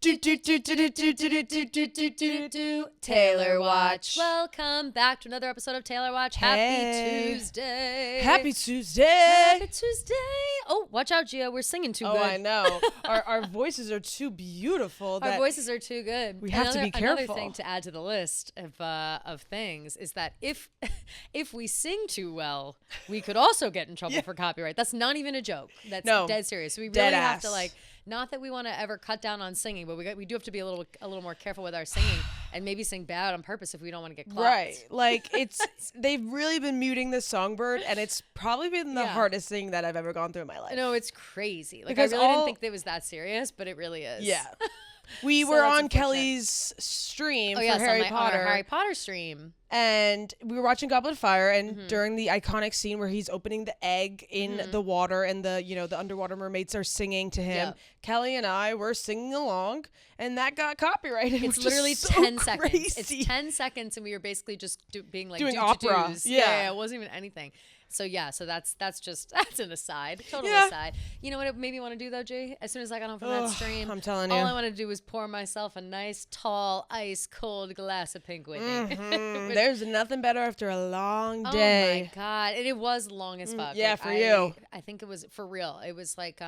Taylor Watch. Welcome back to another episode of Taylor Watch. Happy Tuesday. Happy Tuesday. Happy Tuesday. Oh, watch out, Gio. We're singing too good. Oh, I know. Our voices are too beautiful. Our voices are too good. We have to be careful. Another thing to add to the list of things is that if we sing too well, we could also get in trouble for copyright. That's not even a joke. That's dead serious. We really have to not that we want to ever cut down on singing, but we do have to be a little more careful with our singing and maybe sing bad on purpose if we don't want to get clocked. Right. Like they've really been muting the songbird, and it's probably been the hardest thing that I've ever gone through in my life. No, it's crazy. Like, because I really didn't think that it was that serious, but it really is. Yeah. We were on Kelly's stream for Harry Potter. Our Harry Potter stream. And we were watching Goblet of Fire, and during the iconic scene where he's opening the egg in the water and the underwater mermaids are singing to him, Kelly and I were singing along, and that got copyrighted. It's literally 10 seconds. It's 10 seconds, and we were basically just being doing opera. Yeah, it wasn't even anything. So that's an aside, total aside. You know what it made me want to do though, Jay? As soon as I got home from that stream, I'm telling you, all I wanted to do was pour myself a nice, tall, ice cold glass of Pink Whitney. There's nothing better after a long day. Oh my god, and it was long as fuck. Yeah, like, for you. I think it was for real. It was like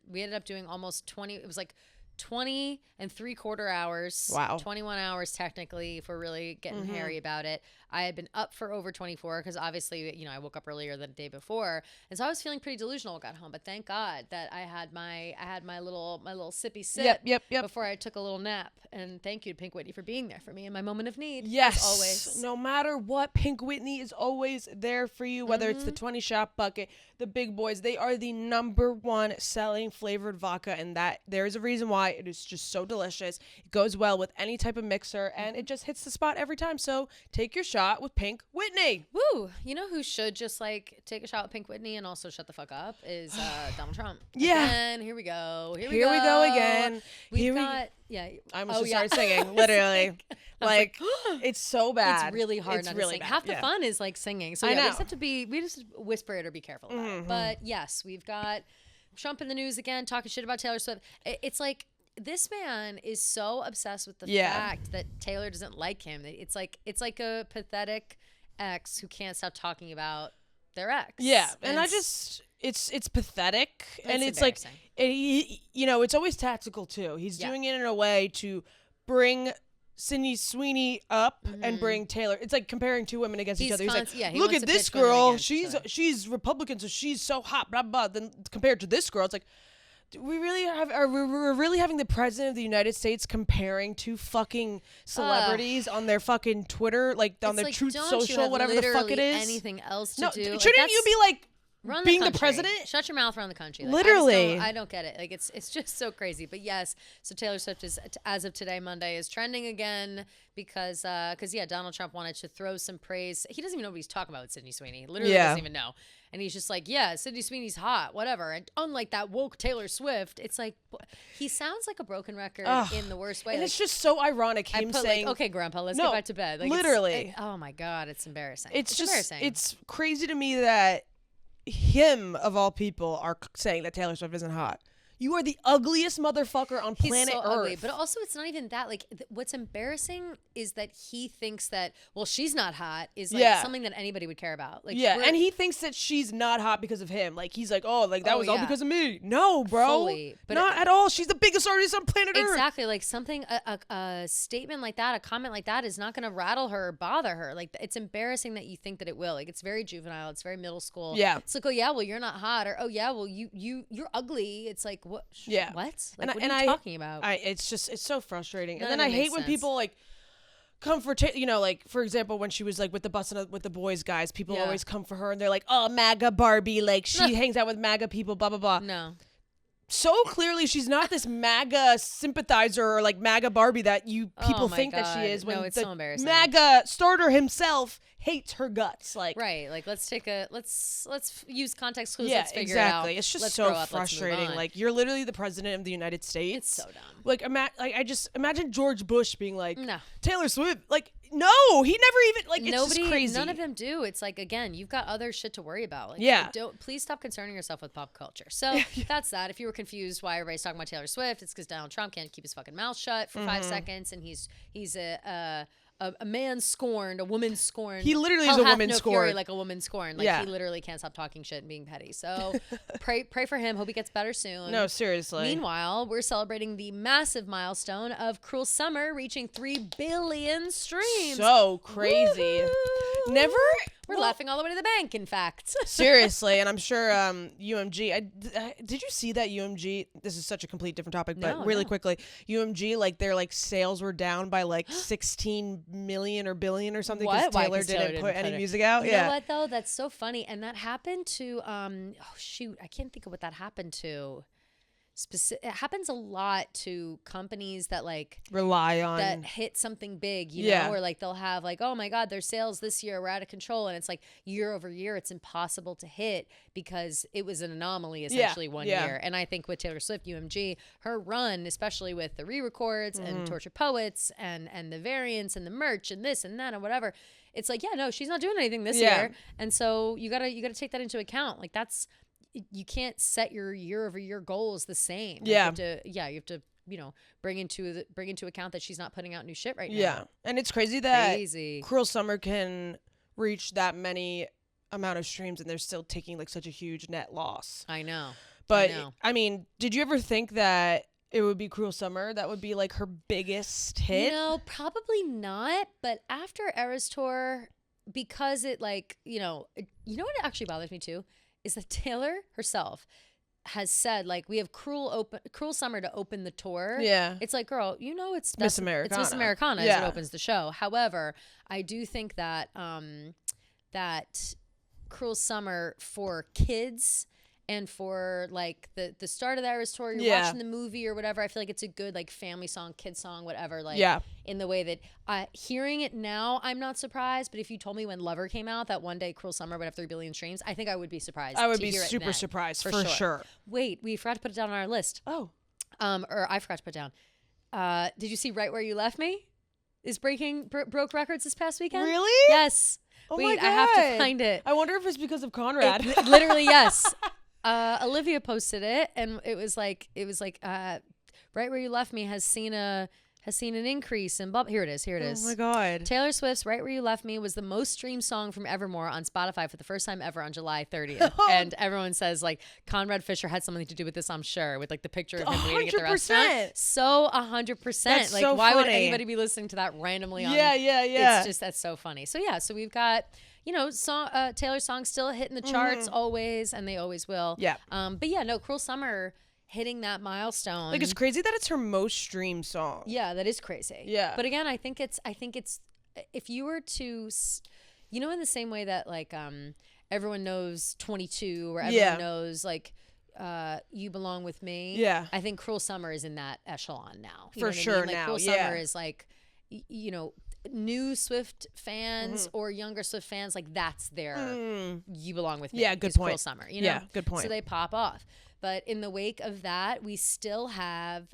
we ended up doing almost 20. It was like 20 and 3/4 hours. Wow. 21 hours technically if we're really getting hairy about it. I had been up for over 24 because obviously, I woke up earlier than the day before. And so I was feeling pretty delusional when I got home. But thank God that I had my little sippy sip before I took a little nap. And thank you to Pink Whitney for being there for me in my moment of need. Yes. As always. No matter what, Pink Whitney is always there for you, whether it's the 20 shot bucket, the big boys. They are the #1 selling flavored vodka, and that there is a reason why. It is just so delicious. It goes well with any type of mixer, and it just hits the spot every time. So take your shot with Pink Whitney. Woo! You know who should just take a shot with Pink Whitney and also shut the fuck up is Donald Trump. Yeah. Again, here we go. Here we go again. I almost just started singing, literally. Like, it's so bad. It's really hard not to sing. Bad. Half the fun is singing. So I know. we just whisper it or be careful about it. But yes, we've got Trump in the news again, talking shit about Taylor Swift. It's like, this man is so obsessed with the fact that Taylor doesn't like him. It's like a pathetic ex who can't stop talking about their ex. Yeah, and it's pathetic, and it's like, it's always tactical too. He's doing it in a way to bring Sydney Sweeney up and bring Taylor. It's like comparing two women against each other. He's like, look at this girl. She's Republican, so she's so hot. Blah blah. Then compared to this girl, it's like, we're really having the president of the United States comparing two fucking celebrities on their fucking Twitter, on their Truth Social, whatever the fuck it is. Anything else to do? Shouldn't you be being the president? Shut your mouth around the country. Literally. I don't get it. It's just so crazy. But yes, so Taylor Swift is, as of today, Monday, is trending again because Donald Trump wanted to throw some praise. He doesn't even know what he's talking about with Sydney Sweeney. Literally doesn't even know. And he's just like, yeah, Sydney Sweeney's hot, whatever. And unlike that woke Taylor Swift, it's like, he sounds like a broken record in the worst way. And it's just so ironic, him saying, okay, Grandpa, let's get back to bed. Literally. Oh my God, it's embarrassing. It's embarrassing. It's crazy to me that him, of all people, are saying that Taylor Swift isn't hot. You are the ugliest motherfucker on planet Earth. Ugly. But also, it's not even that. What's embarrassing is that he thinks that, she's not hot is something that anybody would care about. And he thinks that she's not hot because of him. He's like, that was all because of me. No, bro. Fully. But not at all. She's the biggest artist on planet Earth. Exactly. Something, a statement like that, a comment like that is not going to rattle her or bother her. It's embarrassing that you think that it will. It's very juvenile. It's very middle school. Yeah. It's like, you're not hot. Or, you're ugly. It's like, what? Yeah. What? What are you talking about? It's so frustrating. And then I hate when people come for for example, when she was with the bus and with the boys guys, people always come for her and they're like, oh, MAGA Barbie, she hangs out with MAGA people, blah blah blah. No. So clearly she's not this MAGA sympathizer or MAGA Barbie that you people think that she is. When it's so embarrassing. MAGA starter himself hates her guts. Like, right. Like, let's use context clues. Yeah, Let's figure exactly. it out. It's just let's so grow up, frustrating. Like, you're literally the president of the United States. It's so dumb. Like, I just imagine George Bush being like, no. Taylor Swift. Like, no, he never even, like, it's just crazy. None of them do. It's like, again, you've got other shit to worry about. Like, yeah. Please stop concerning yourself with pop culture. So that's that. If you were confused why everybody's talking about Taylor Swift, it's because Donald Trump can't keep his fucking mouth shut for 5 seconds, and he's a man scorned, a woman scorned. He literally is a woman no scorned. Fury like a woman scorned. Like, he literally can't stop talking shit and being petty. So pray for him. Hope he gets better soon. No, seriously. Meanwhile, we're celebrating the massive milestone of Cruel Summer reaching 3 billion streams. So crazy. Never. We're laughing all the way to the bank, in fact. Seriously, and I'm sure UMG. Did you see that UMG? This is such a complete different topic, but really quickly, UMG, like, their like sales were down by like 16 million or billion or something because Taylor didn't put any music out. You know what though? That's so funny, and that happened to I can't think of what that happened to. It happens a lot to companies that like rely on that hit something big, you know, or like they'll have like, oh my God, their sales this year were out of control, and it's like year over year it's impossible to hit because it was an anomaly essentially one year. And I think with Taylor Swift, UMG, her run, especially with the re-records and Tortured Poets and the variants and the merch and this and that and whatever, it's like, yeah, no, she's not doing anything this year, and so you gotta take that into account. Like, you can't set your year over year goals the same. Like, you have to bring into account that she's not putting out new shit right now. Yeah, and it's crazy that Cruel Summer can reach that many amount of streams and they're still taking like such a huge net loss. I know. But I mean, did you ever think that it would be Cruel Summer that would be like her biggest hit? No, probably not. But after Eras Tour, because it like, you know what actually bothers me too? Is that Taylor herself has said, like, we have Cruel Summer to open the tour. Yeah. It's like, girl, it's Miss Americana. It's Miss Americana as it opens the show. However, I do think that that Cruel Summer for kids and for like the start of the Eras Tour, you're watching the movie or whatever, I feel like it's a good like family song, kid song, whatever. Like, in the way that hearing it now, I'm not surprised. But if you told me when Lover came out that one day Cruel Summer would have 3 billion streams, I think I would be surprised. I would be super surprised for sure. Wait, we forgot to put it down on our list. Oh, or I forgot to put it down. Did you see Right Where You Left Me? Is broke records this past weekend? Really? Yes. Oh Wait, my God. I have to find it. I wonder if it's because of Conrad. Literally, yes. Olivia posted it, and it was like Right Where You Left Me has seen an increase in here it is. Oh my God. Taylor Swift's Right Where You Left Me was the most streamed song from Evermore on Spotify for the first time ever on July 30th. And everyone says like Conrad Fisher had something to do with this, I'm sure, with like the picture of him waiting at the restaurant. So 100%. That's like, so why funny. would anybody be listening to that randomly on Yeah. It's just, that's so funny. So so we've got Taylor's songs still hitting the charts always, and they always will. Yeah. But yeah, no, Cruel Summer hitting that milestone. Like, it's crazy that it's her most streamed song. Yeah, that is crazy. Yeah. But again, I think it's if you were to, in the same way that like everyone knows 22 or everyone knows like You Belong With Me. Yeah. I think Cruel Summer is in that echelon now. For sure Like, now. Cruel Summer is like, new Swift fans or younger Swift fans, like that's their You Belong With Me. Yeah, good point. Cruel Summer, Yeah, good point. So they pop off. But in the wake of that, we still have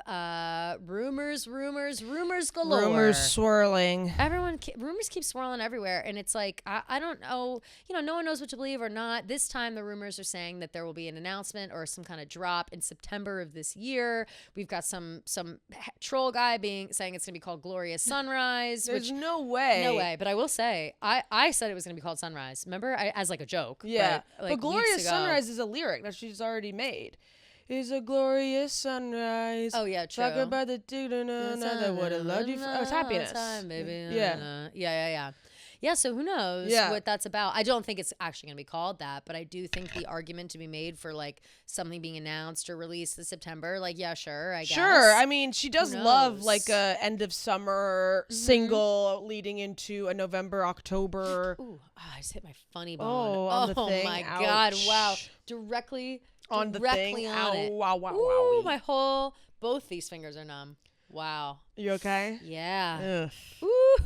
rumors galore. Rumors swirling. Rumors keep swirling everywhere. And it's like, I don't know, no one knows what to believe or not. This time the rumors are saying that there will be an announcement or some kind of drop in September of this year. We've got some troll guy saying it's going to be called Glorious Sunrise. There's no way. No way. But I will say, I said it was going to be called Sunrise. Remember? as like a joke. Yeah. But Glorious Sunrise is a lyric that she's already made. Is a glorious sunrise. Oh yeah, true. Talk about the that would have loved you. It's happiness. Baby. Yeah. Yeah. So who knows what that's about? I don't think it's actually gonna be called that, but I do think the argument to be made for like something being announced or released this September, like sure, I guess. Sure. I mean, she does love like a end of summer single leading into a November, October. Ooh, I just hit my funny bone. On the thing. My Ouch. God! Wow, directly on the thing. On it. Wow. Both these fingers are numb. Wow. You okay? Yeah. Ugh.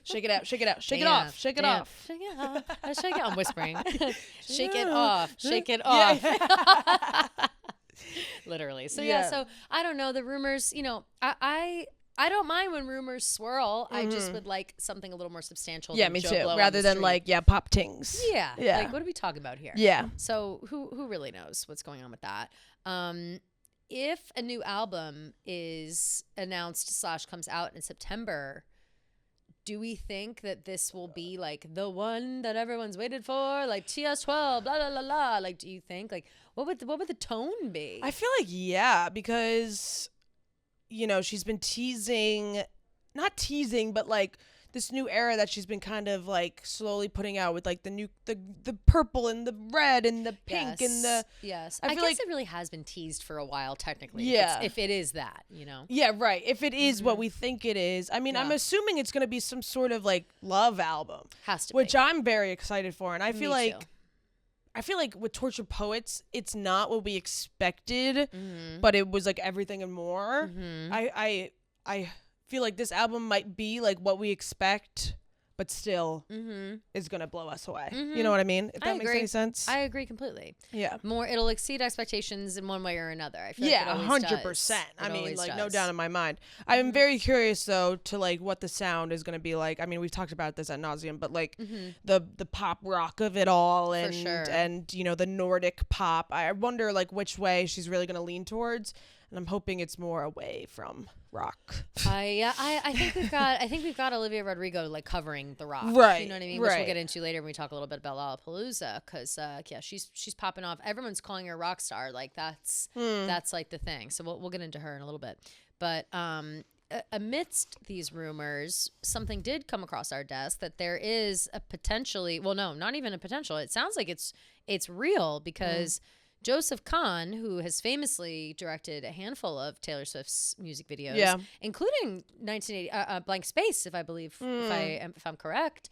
Shake it out, shake it out, shake it off, shake it off. Shake it off. Shake it. I'm whispering. Shake it off. Shake it off. Literally. So so I don't know, the rumors, I don't mind when rumors swirl. I just would like something a little more substantial. Yeah, than me Joe too. Blow Rather than pop tings. Yeah. Like, what are we talking about here? Yeah. So who really knows what's going on with that? If a new album is announced / comes out in September, do we think that this will be like the one that everyone's waited for? Like TS12, blah, blah, blah, blah. Like, do you think, like, what would the tone be? I feel like, because, she's been not teasing, but like this new era that she's been kind of like slowly putting out with like the purple and the red and the pink and the. Yes. I guess it really has been teased for a while, technically. Yeah. If it is that, Yeah, right. If it is what we think it is. I mean, I'm assuming it's going to be some sort of like love album. Has to be. Which I'm very excited for. And I feel Me like. too. I feel like with Tortured Poets, it's not what we expected, but it was like everything and more. I feel like this album might be like what we expect, but still is gonna blow us away. You know what I mean? If that makes any sense. I agree completely. Yeah. It'll exceed expectations in one way or another. I feel yeah, like it 100%. I mean, like, does. no doubt in my mind. I'm very curious though to like what the sound is gonna be like. I mean, we've talked about this ad nauseum, but like the pop rock of it all, and and the Nordic pop. I wonder like which way she's really gonna lean towards. And I'm hoping it's more away from rock. I think we've got Olivia Rodrigo like covering the rock. Right. You know what I mean? Which we'll get into later when we talk a little bit about Lollapalooza, because she's popping off. Everyone's calling her rock star. Like that's like the thing. So we'll get into her in a little bit. But amidst these rumors, something did come across our desk that there is a potentially, well, no, not even a potential. It sounds like it's real, because Joseph Kahn, who has famously directed a handful of Taylor Swift's music videos, including 1980 Blank Space, if I'm correct.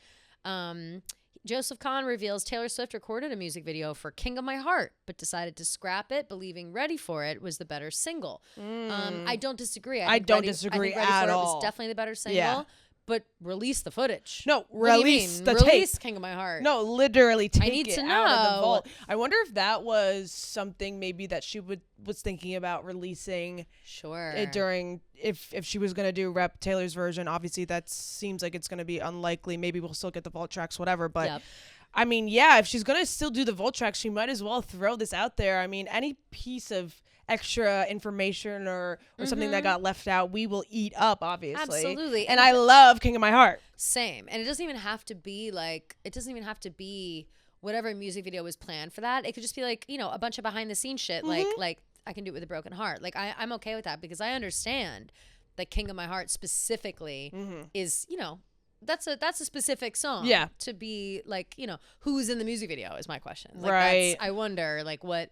Joseph Kahn reveals Taylor Swift recorded a music video for King of My Heart, but decided to scrap it, believing Ready for It was the better single. I don't disagree. I don't disagree at all. It was definitely the better single. Yeah. But release the footage. No, release the release tape. King of My Heart. No, literally take it out of the vault. I wonder if that was something maybe that she was thinking about releasing. Sure. During if she was gonna do rep Taylor's version. Obviously, that seems like it's gonna be unlikely. Maybe we'll still get the vault tracks, whatever. But I mean, if she's gonna still do the vault tracks, she might as well throw this out there. I mean, any piece of extra information or something that got left out, we will eat up, obviously. Absolutely. And I love King of My Heart. Same. And it doesn't even have to be whatever music video was planned for that. It could just be like, a bunch of behind the scenes shit. Like I Can Do It With a Broken Heart. Like I'm okay with that, because I understand that King of My Heart specifically is, that's a specific song. Yeah. To be like, who's in the music video is my question. Like, right. I wonder, like, what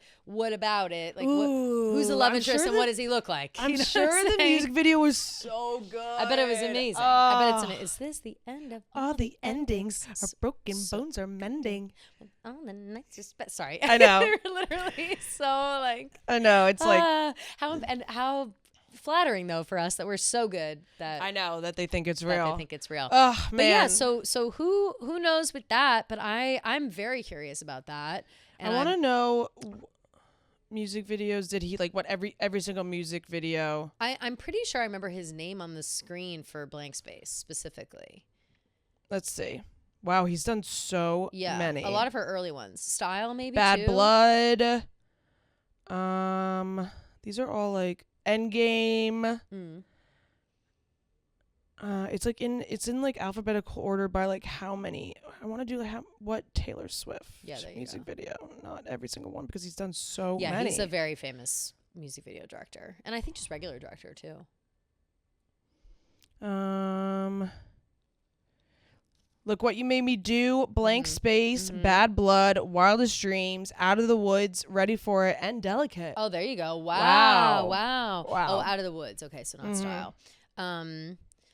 about it? Like, who's the love interest and what does he look like? I'm sure the music video was so good. I bet it was amazing. I bet it's amazing. Is this the end of all the endings? Our broken bones are mending. Oh, the nicest. Sorry. I know. They're literally so like. I know. It's like how flattering though for us that we're so good that I know that they think it's real. Oh man. But yeah, so who knows with that? But I'm very curious about that. And I want to know music videos. Did he like what every single music video? I'm pretty sure I remember his name on the screen for Blank Space specifically. Let's see. Wow, he's done so many. A lot of her early ones. Style maybe Bad too. Blood. These are all like Endgame. It's in like alphabetical order by like how many. I want to do like what Taylor Swift music video, not every single one, because he's done so many. Yeah, he's a very famous music video director, and I think just regular director too. Look What You Made Me Do, Blank Space, Bad Blood, Wildest Dreams, Out of the Woods, Ready for It, and Delicate. Oh, there you go. Wow. Oh, Out of the Woods. Okay, so not Style.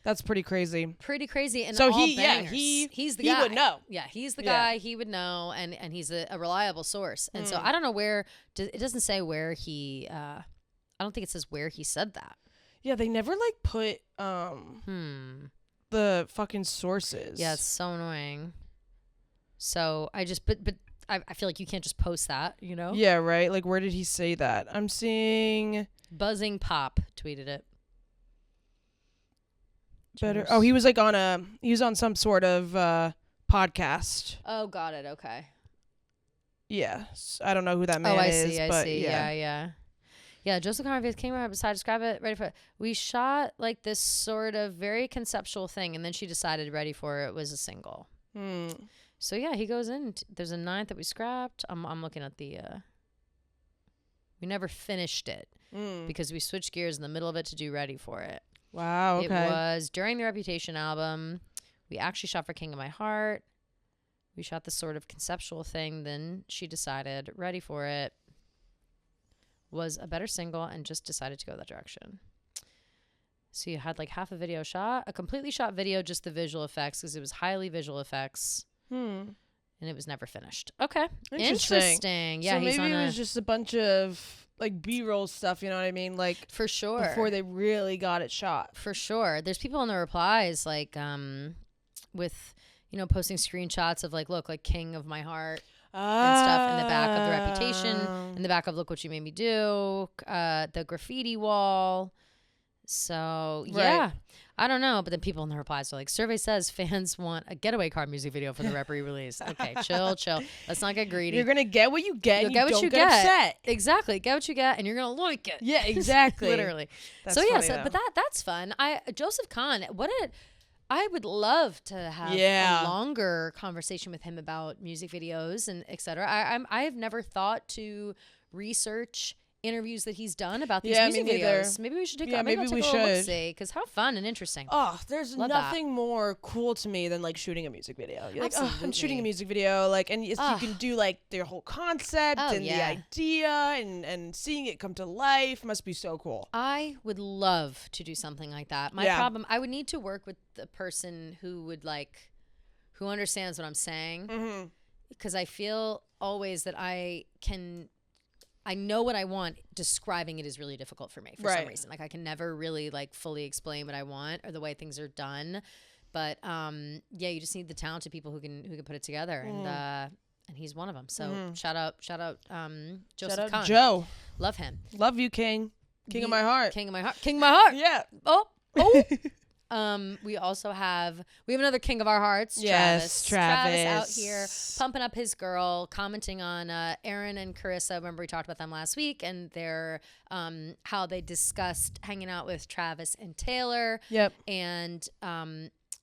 That's pretty crazy. And so all he's the guy. He would know. Yeah, he's the guy. He would know, and he's a reliable source. And so I don't know where. It doesn't say where he. I don't think it says where he said that. Yeah, they never like put the fucking sources. Yeah, it's so annoying. So I just, but I feel like you can't just post that, you know? Yeah, right? Like, where did he say that? I'm seeing... Buzzing Pop tweeted it. Better. Oh, he was like he was on some sort of podcast. Oh, got it. Okay. Yeah. I don't know who that man is. I but see. Yeah. Yeah, Joseph Conrad came around beside describe it, ready for it. We shot like this sort of very conceptual thing, and then she decided ready for it was a single. So yeah, he goes in. There's a 9th that we scrapped. I'm looking at the. We never finished it because we switched gears in the middle of it to do ready for it. Wow. Okay. It was during the Reputation album. We actually shot for King of My Heart. We shot this sort of conceptual thing. Then she decided ready for it was a better single and just decided to go that direction. So you had like half a video shot, a completely shot video, just the visual effects because it was highly visual effects. And it was never finished. Okay. Interesting. Yeah. So maybe it was just a bunch of like B-roll stuff, you know what I mean? Like for sure. Before they really got it shot. For sure. There's people in the replies like with, you know, posting screenshots of like, look, like King of My Heart and stuff in the back of the Reputation, in the back of Look What You Made Me Do, the graffiti wall. So yeah, I don't know. But then people in the replies are like, survey says fans want a Getaway Car music video for the rep re-release. Okay, chill. Let's not get greedy. You're gonna get what you get. You'll get what you get. Upset. Exactly. Get what you get, and you're gonna like it. Yeah, exactly. Literally. That's so yeah, funny, but that's fun. Joseph Kahn, I would love to have a longer conversation with him about music videos and etc. I've never thought to research interviews that he's done about these music videos. Maybe we should take maybe we should look-see, because how fun and interesting. Oh, there's nothing more cool to me than like shooting a music video. You're like, oh, I'm shooting a music video, like, and you can do like their whole concept and the idea and seeing it come to life must be so cool. I would love to do something like that. My problem, I would need to work with the person who understands what I'm saying, because I feel always that I know what I want. Describing it is really difficult for me for some reason. Like I can never really like fully explain what I want or the way things are done. But you just need the talented people who can put it together, and he's one of them. So shout out, Joseph Kahn. Joe, love him. Love you, King of my heart. King of my heart. King of my heart. Yeah. Oh. We also have another king of our hearts, yes, Travis out here pumping up his girl, commenting on Aaron and Carissa. Remember we talked about them last week, and their how they discussed hanging out with Travis and Taylor. Yep. And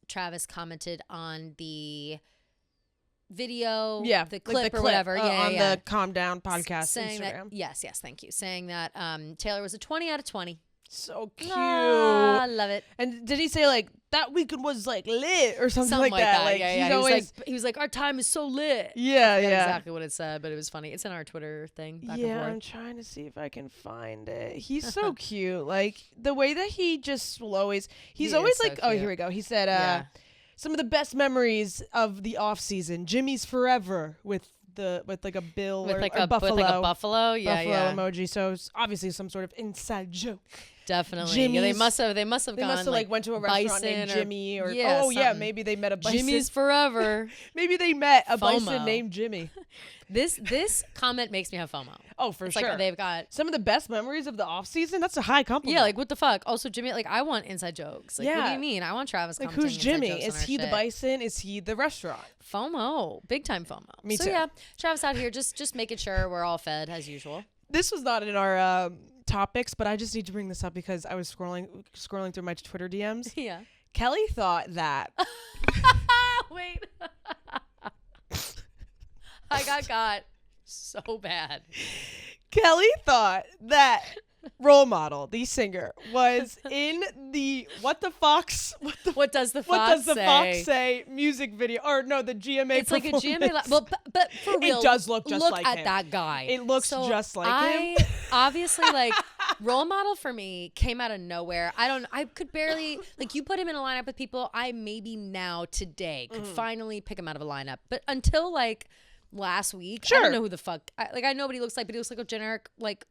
Travis commented on the video, the clip, like the or whatever, on the Calm Down podcast saying Instagram. That, yes, thank you, saying that Taylor was a 20 out of 20. So cute. I love it. And did he say like that weekend was like lit or something like that? Like, he was like, our time is so lit. Yeah, exactly what it said, but it was funny. It's in our Twitter thing. Back and forth. I'm trying to see if I can find it. He's so cute. Like the way that he just will always. He's always like, so here we go. He said, some of the best memories of the off season. Jimmy's Forever with like a bill or buffalo. With like a buffalo, emoji. So it's obviously some sort of inside joke. Definitely. Yeah, they must have gone like went to a restaurant named Jimmy or maybe they met a bison. Jimmy's Forever. Maybe they met a bison named Jimmy. This comment makes me have FOMO. Oh, for sure. Like they've got some of the best memories of the off season. That's a high compliment. Yeah, like what the fuck? Also Jimmy, like I want inside jokes. Like what do you mean? I want Travis like who's Jimmy? Is he the bison? Is he the restaurant? FOMO. Big time FOMO. Me too. So yeah, Travis out here just making sure we're all fed as usual. This was not in our topics, but I just need to bring this up because I was scrolling through my Twitter DMs. Yeah. Kelly thought that. Wait. I got so bad. Kelly thought that Role Model, the singer, was in the What does the Fox say music video, or no, the GMA it's like a GMA but for real, it does look just like him. Look at that guy. It looks just like him. Obviously, like Role Model for me came out of nowhere. I could barely, like, you put him in a lineup with people I maybe now today could finally pick him out of a lineup, but until like last week. Sure. I don't know who the fuck. I know what he looks like, but he looks like a generic white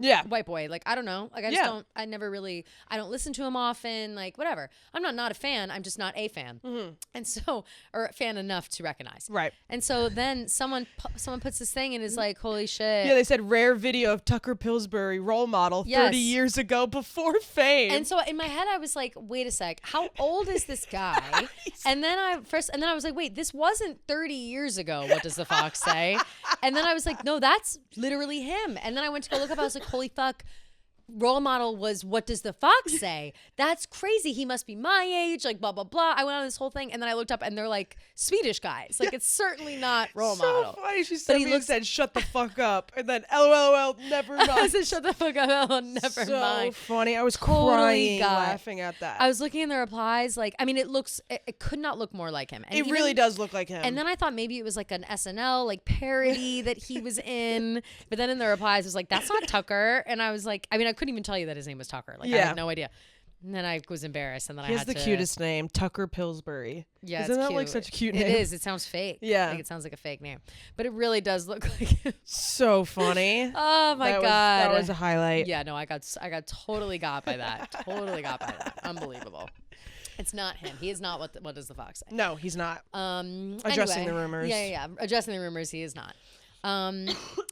boy. Like I don't know. Like I just don't. I never really. I don't listen to him often. Like whatever. I'm not a fan. I'm just not a fan. And so, or a fan enough to recognize. Right. And so then someone puts this thing and is like, holy shit. Yeah, they said rare video of Tucker Pillsbury role model 30 years ago before fame. And so in my head I was like, wait a sec, how old is this guy? and then I was like, wait, this wasn't 30 years ago. What does the fox say? And then I was like, no, that's literally him. And then I went to go look up. I was like, holy fuck. Role model was what does the fox say? That's crazy. He must be my age, like blah blah blah. I went on this whole thing and then I looked up and they're like Swedish guys. Like it's certainly not role model. So funny. She said shut the fuck up and then LOL never mind. I said shut the fuck up, never mind. So funny. I was crying laughing at that. I was looking in the replies, like I mean it could not look more like him. And it really does look like him. And then I thought maybe it was like an SNL like parody that he was in. But then in the replies it was like, that's not Tucker. And I was like, I mean I couldn't even tell you that his name was Tucker. Like I had no idea. And then I was embarrassed, and then he has the cutest name, Tucker Pillsbury. Yeah, isn't that cute. like such a cute name? It is. It sounds fake. Yeah, like it sounds like a fake name, but it really does look like him. So funny. Oh my god, that was a highlight. Yeah, no, I got totally got by that. Totally got by that. Unbelievable. It's not him. He is not what does the fox say? No, he's not. Addressing the rumors. Yeah. Addressing the rumors. He is not.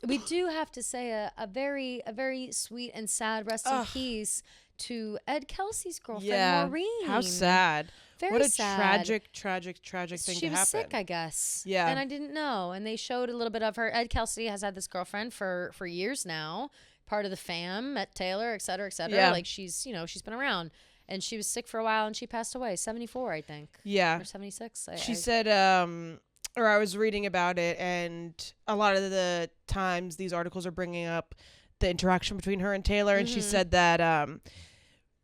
We do have to say a very sweet and sad rest in peace to Ed Kelsey's girlfriend, Maureen. How sad. Very what a sad. tragic thing to happen. She was sick, I guess. Yeah. And I didn't know. And they showed a little bit of her. Ed Kelsey has had this girlfriend for years now, part of the fam, met Taylor, et cetera, et cetera. Yeah. Like she's been around. And she was sick for a while and she passed away, 74, I think. Yeah. Or 76. She said, or I was reading about it, and a lot of the times these articles are bringing up the interaction between her and Taylor, and she said that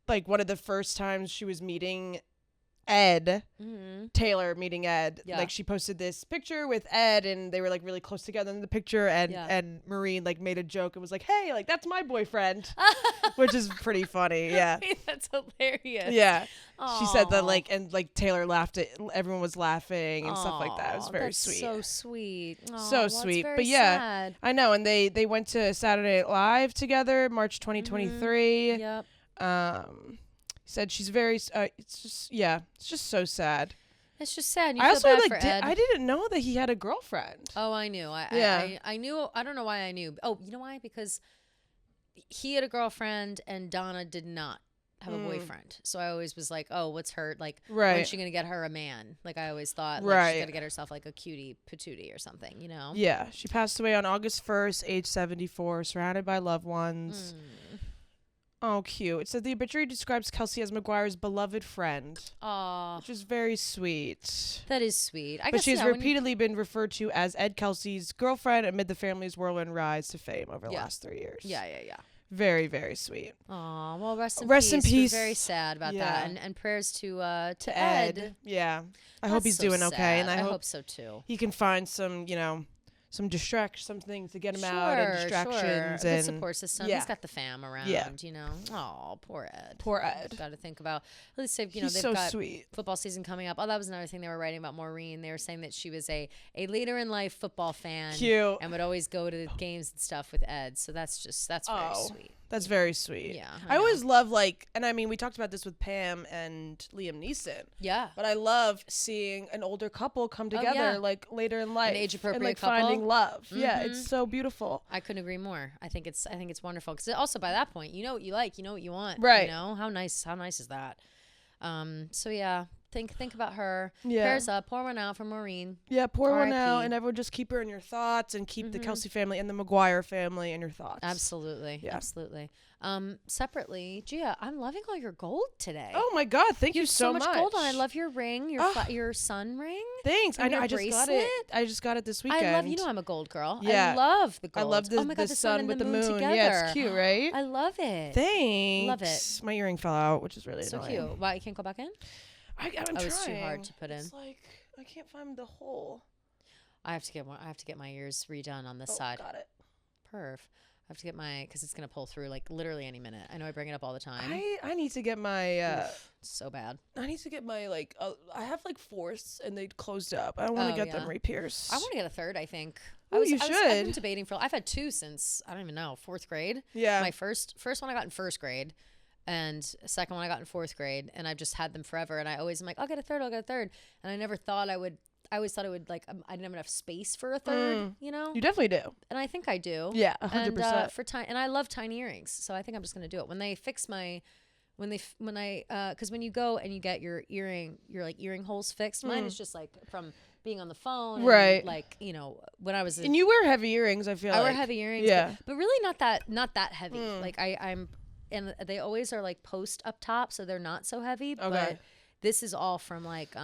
like one of the first times she was meeting Ed, Taylor meeting Ed, like she posted this picture with Ed and they were like really close together in the picture, and Maureen like made a joke and was like, hey, like that's my boyfriend, which is pretty funny. Yeah. That's hilarious. Yeah. Aww. She said that like, and like Taylor laughed at, everyone was laughing and stuff like that. It was very that's sweet. So sweet. So sweet. But yeah, sad. I know. And they went to Saturday Night Live together, March 2023. Yep. Said she's very, it's just so sad. It's just sad. You I feel also bad like, for Ed. I didn't know that he had a girlfriend. Oh, I knew. I knew. I don't know why I knew. Oh, you know why? Because he had a girlfriend and Donna did not have a boyfriend. So I always was like, oh, what's her, like, when's she going to get her a man? Like, I always thought, like, she's got to get herself, like, a cutie patootie or something, you know? Yeah. She passed away on August 1st, age 74, surrounded by loved ones. Oh, cute. It says the obituary describes Kelsey as McGuire's beloved friend. Aww. Which is very sweet. That is sweet. But she's repeatedly been referred to as Ed Kelsey's girlfriend amid the family's whirlwind rise to fame over the last 3 years. Yeah. Very, very sweet. Aw, well, rest in peace. We're very sad about that. And prayers to Ed. Yeah. I hope he's doing okay. And I hope so too. He can find some, some things to get him out and distractions. A good and support system. He's got the fam around, you know. Oh, poor Ed. Got to think about, at least they've got sweet. Football season coming up. Oh, that was another thing they were writing about Maureen. They were saying that she was a later in life football fan. Cute. And would always go to the games and stuff with Ed. So that's very sweet. That's very sweet. Yeah. I always love, like, and I mean, we talked about this with Pam and Liam Neeson. Yeah. But I love seeing an older couple come together, like, later in life. An age-appropriate and, like, couple. finding love. Yeah, it's so beautiful. I couldn't agree more. I think it's wonderful. Because also by that point, you know what you like, you know what you want. Right. You know? How nice is that? So, yeah. Think about her. Yeah. Prayers up. Pour one out for Maureen. Yeah, pour one out, and everyone just keep her in your thoughts and keep the Kelsey family and the McGuire family in your thoughts. Absolutely. Yeah. Absolutely. Separately, Gia, I'm loving all your gold today. Oh my God, thank you so much. Gold on. I love your ring, your sun ring. Thanks. I know. I just got it. I just got it this weekend. I love. I'm a gold girl. Yeah. I love the gold. I love the sun with the moon together. Yeah, it's cute, right? I love it. Thanks. Love it. My earring fell out, which is really so annoying. cute. Why you can't go back in? I'm trying. It was too hard to put in. It's like I can't find the hole. I have to get my ears redone on this side. Got it. Perv. have to get because it's going to pull through like literally any minute. I know I bring it up all the time. I need to get my so bad. I need to get my like I have like fourths and they closed up. I want to get them re-pierced. I want to get a third, I think. You should. I've been debating I've had two since I don't even know, 4th grade. Yeah. My first one I got in 1st grade and second one I got in 4th grade, and I've just had them forever, and I always am like, I'll get a third. And I never thought I always thought it would like I didn't have enough space for a third, you know? You definitely do. And I think I do. Yeah, 100%. And I love tiny earrings, so I think I'm just gonna do it. When they fix because when you go and you get your earring holes fixed, mine is just like from being on the phone, and right? Like, you know, when I was and you wear heavy earrings. I wear heavy earrings, yeah, but really not that heavy. Like I'm, and they always are like post up top, so they're not so heavy. Okay. But this is all from like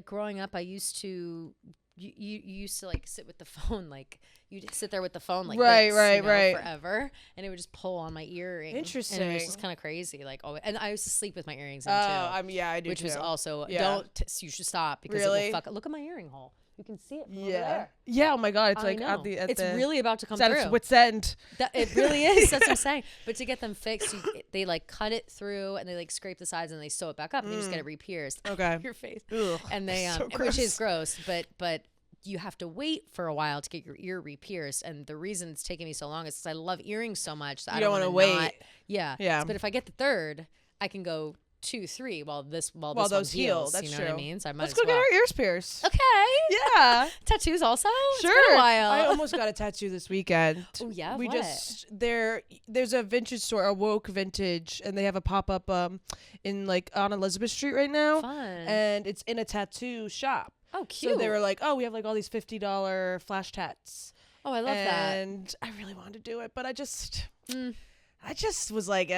growing up. I used to. You used to like sit with the phone, like you'd sit there with the phone like right, this, forever, and it would just pull on my earring. Interesting. And it was just kind of crazy, like and I used to sleep with my earrings in too. I do which too. was also you should stop because really? it will fuck. Look at my earring hole. You can see it from over yeah. there. Yeah. Oh my God. It's like it's really about to come through. It's wit's end. It really is. That's what I'm saying. But to get them fixed, they like cut it through and they like scrape the sides and they sew it back up and you just get it re-pierced. Okay. Your face. Ugh, and they so which is gross, but you have to wait for a while to get your ear re-pierced, and the reason it's taking me so long is because I love earrings so much that I don't want to wait. Yeah. But if I get the third, I can go 2, 3 while this those heal. That's true. What I mean? So I might Let's go get our ears pierced. Okay. Yeah. Tattoos also? Sure. It's been a while. I almost got a tattoo this weekend. Oh yeah. There's a vintage store, a woke vintage, and they have a pop up in like on Elizabeth Street right now. Fun. And it's in a tattoo shop. Oh, cute. So they were like, oh, we have like all these $50 flash tats. Oh, I love that. And I really wanted to do it, but I just was like,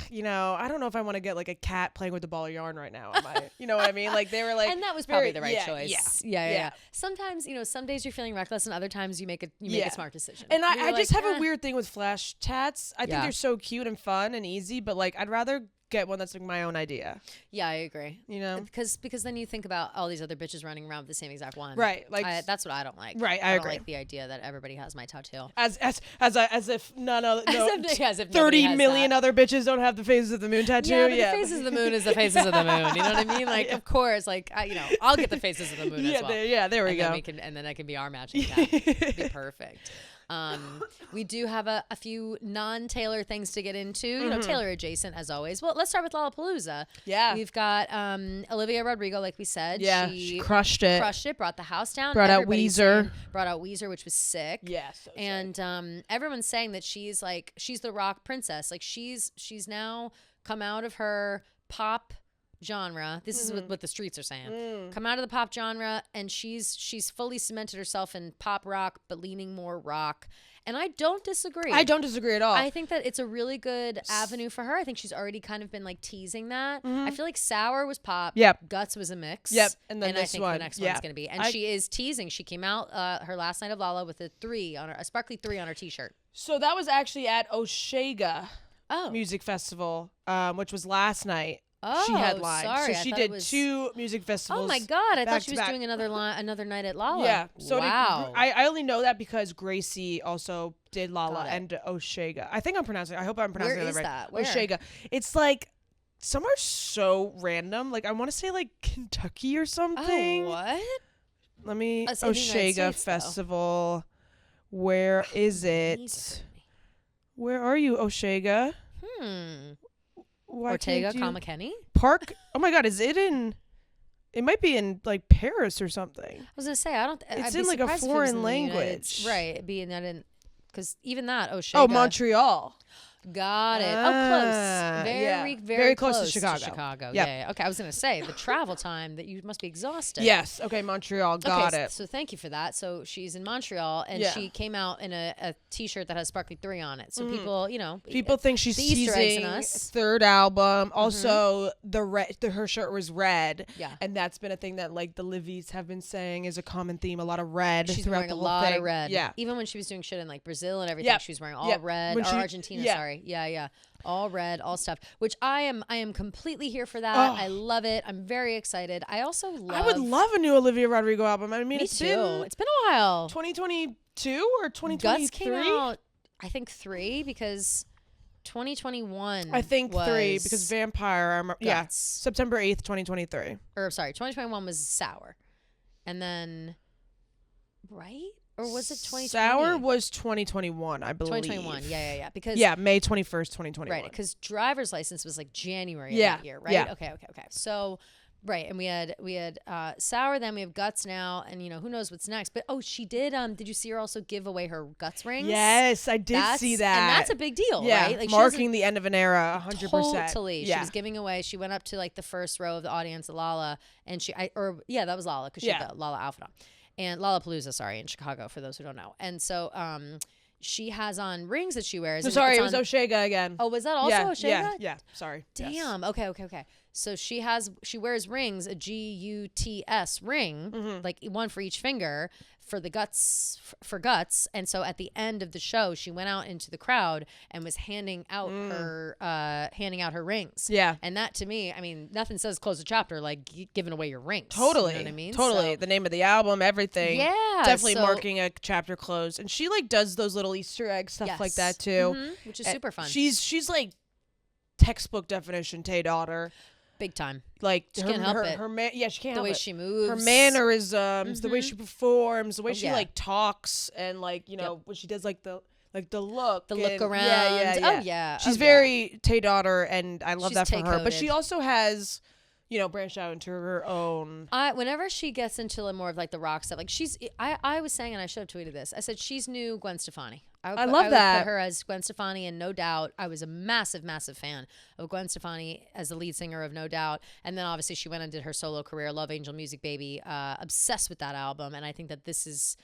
you know, I don't know if I want to get like a cat playing with a ball of yarn right now. You know what I mean? Like they were like, and that was probably the right choice. Yeah. Yeah. Sometimes, you know, some days you're feeling reckless, and other times you make a smart decision. And I just have a weird thing with flash tats. I think they're so cute and fun and easy, but like I'd rather get one that's like my own idea. Yeah, I agree. You know, because then you think about all these other bitches running around with the same exact one. Right. Like that's what I don't like. Right. I agree. don't like the idea that everybody has my tattoo. As if none of as if 30 million other bitches don't have the faces of the moon tattoo. Yeah, but the faces of the moon is the faces of the moon. You know what I mean? Like, of course, like I'll get the faces of the moon as well. There we go. And then I can be our matching cat. It'd be perfect. We do have a few non-Taylor things to get into, you know, Taylor adjacent as always. Well, let's start with Lollapalooza. Yeah. We've got Olivia Rodrigo, like we said. Yeah, she crushed it. Brought the house down. Brought out Weezer, which was sick. Yeah, so and sick. Everyone's saying that she's the rock princess. Like she's now come out of her pop genre. This is what the streets are saying. Come out of the pop genre, and she's fully cemented herself in pop rock, but leaning more rock. And I don't disagree. I don't disagree at all. I think that it's a really good avenue for her. I think she's already kind of been like teasing that. I feel like Sour was pop. Yep. Guts was a mix. Yep. And then I think the next one's going to be. And she is teasing. She came out her last night of Lala with a sparkly 3 on her t-shirt. So that was actually at Oshega Music Festival, which was last night. Oh, she headlined. Sorry. So she did 2 music festivals. Oh my God! I thought she was doing another night at Lala. Yeah. So wow. I only know that because Gracie also did Lala and Oshega. I think I'm pronouncing it. I hope I'm pronouncing it right. That? Where? Oshega. It's like somewhere so random. Like I want to say like Kentucky or something. Oh, what? Let me Oshega Festival. Where is it? Where are you, Oshega? Ortega, Comma Park. Oh my God, is it in? It might be in like Paris or something. I was gonna say I don't. It's in like a foreign language, right? Being that in, because even that Oshega. Oh, Montreal. Got it. Close. Very close to Chicago. Yeah. Okay. I was gonna say the travel time that you must be exhausted. Yes. Okay. Montreal. Got it. So thank you for that. So she's in Montreal, and she came out in a t-shirt that has sparkly 3 on it. So people think she's teasing us. 3rd album. Also, her shirt was red. Yeah. And that's been a thing that like the Livies have been saying is a common theme. A lot of red. She's wearing a lot of red. Yeah. Even when she was doing shit in like Brazil and everything, she was wearing all red. Or Argentina. Sorry. Yeah. All red, all stuff. Which I am completely here for that. I love it. I'm very excited. I would love a new Olivia Rodrigo album. I mean, it's been a while. 2022 or 2023. Guts came out I think 3 because 2021. I think was 3 because Vampire. Yeah, Guts. September 8th, 2023. Or sorry, 2021 was Sour, and then right. Or was it 2020? Sour was 2021, I believe. 2021, yeah. Because May 21st, 2021. right, because Driver's License was like January of that year, right? Yeah. Okay. So, right, and we had Sour, then we have Guts now, and who knows what's next? But she did. Did you see her also give away her Guts rings? Yes, I did see that, and that's a big deal, yeah, right? Like marking the end of an era, 100%. Totally, yeah. She was giving away. She went up to like the first row of the audience, Lala, and that was Lala because she had the Lala outfit on. And Lollapalooza, sorry, in Chicago, for those who don't know. And so she has on rings that she wears. No, sorry, it was Oshega again. Oh, was that also Oshega? Yeah, sorry. Damn. Yes. Okay. So she wears rings, a GUTS ring, like one for each finger for the Guts, and so at the end of the show, she went out into the crowd and was handing out her rings. Yeah, and that to me, I mean, nothing says close a chapter like giving away your rings. Totally, you know what I mean? Totally, the name of the album, everything. Yeah, definitely marking a chapter close, and she like does those little Easter egg stuff like that too, which is super fun. She's like textbook definition Tay daughter. Big time. Like she can't help it. She can't help it. The way she moves, her mannerisms, the way she performs, the way she like talks, and like when she does like the look, look around. Yeah. Oh yeah. She's very Tay daughter, and I love that for her. Tay-coded. But she also has, branched out into her own. Whenever she gets into more of like the rock stuff, like I was saying, and I should have tweeted this. I said she's new Gwen Stefani. I love that. Put her as Gwen Stefani, and No Doubt. I was a massive fan of Gwen Stefani as the lead singer of No Doubt, and then obviously she went and did her solo career, Love Angel Music Baby. Obsessed with that album, and I think that this is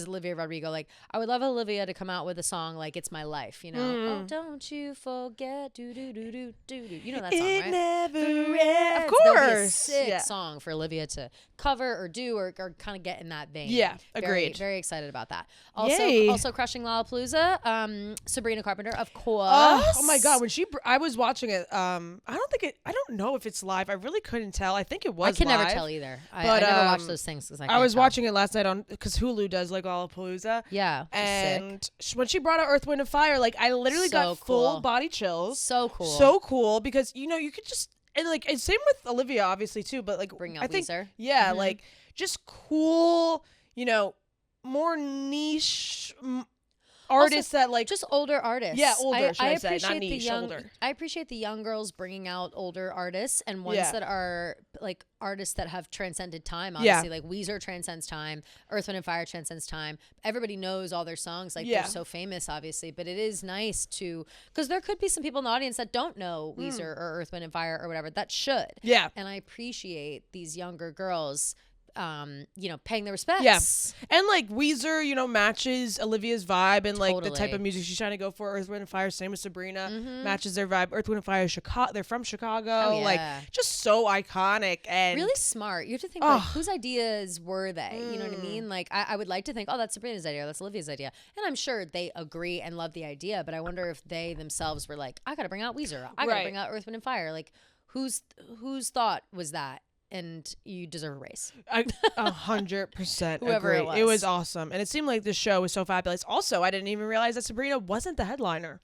Olivia Rodrigo. Like, I would love Olivia to come out with a song like "It's My Life," Oh, don't you forget, do do do do do do. You know that song, right? It never ends. Of course, that would be a sick song for Olivia to cover or do or kind of get in that vein. Yeah, agreed. Very, very excited about that. Also crushing Lollapalooza. Sabrina Carpenter, of course. Oh my God, when I was watching it. I don't know if it's live. I really couldn't tell. I think it was. I can live, never tell either. I never watch those things because I was watching it last night because Hulu does like Lollapalooza. Yeah, and when she brought out Earth, Wind, and Fire, like I literally got full body chills. So cool because you could just and same with Olivia obviously too, but like bring out Weezer. Yeah, like just cool, more niche artists that like just older artists. Yeah, older. I appreciate say, not niche, the young. older. I appreciate the young girls bringing out older artists and ones that are like artists that have transcended time. Obviously, like Weezer transcends time, Earth, Wind, and Fire transcends time. Everybody knows all their songs. Like they're so famous, obviously. But it is nice because there could be some people in the audience that don't know Weezer or Earth, Wind, and Fire or whatever that should. Yeah, and I appreciate these younger girls. Paying the respects. Yeah. And like Weezer, matches Olivia's vibe and like the Totally. type of music she's trying to go for. Earth, Wind, and Fire, same with Sabrina, matches their vibe. Earth, Wind, and Fire, Chicago. They're from Chicago. Oh, yeah. Like just so iconic and really smart. You have to think like whose ideas were they? You know what I mean? Like I would like to think, oh, that's Sabrina's idea, that's Olivia's idea, and I'm sure they agree and love the idea. But I wonder if they themselves were like, I got to bring out Weezer. I got to bring out Earth, Wind, and Fire. Like whose thought was that? And you deserve a raise. 100% Whoever agree. It was awesome. And it seemed like the show was so fabulous. Also, I didn't even realize that Sabrina wasn't the headliner.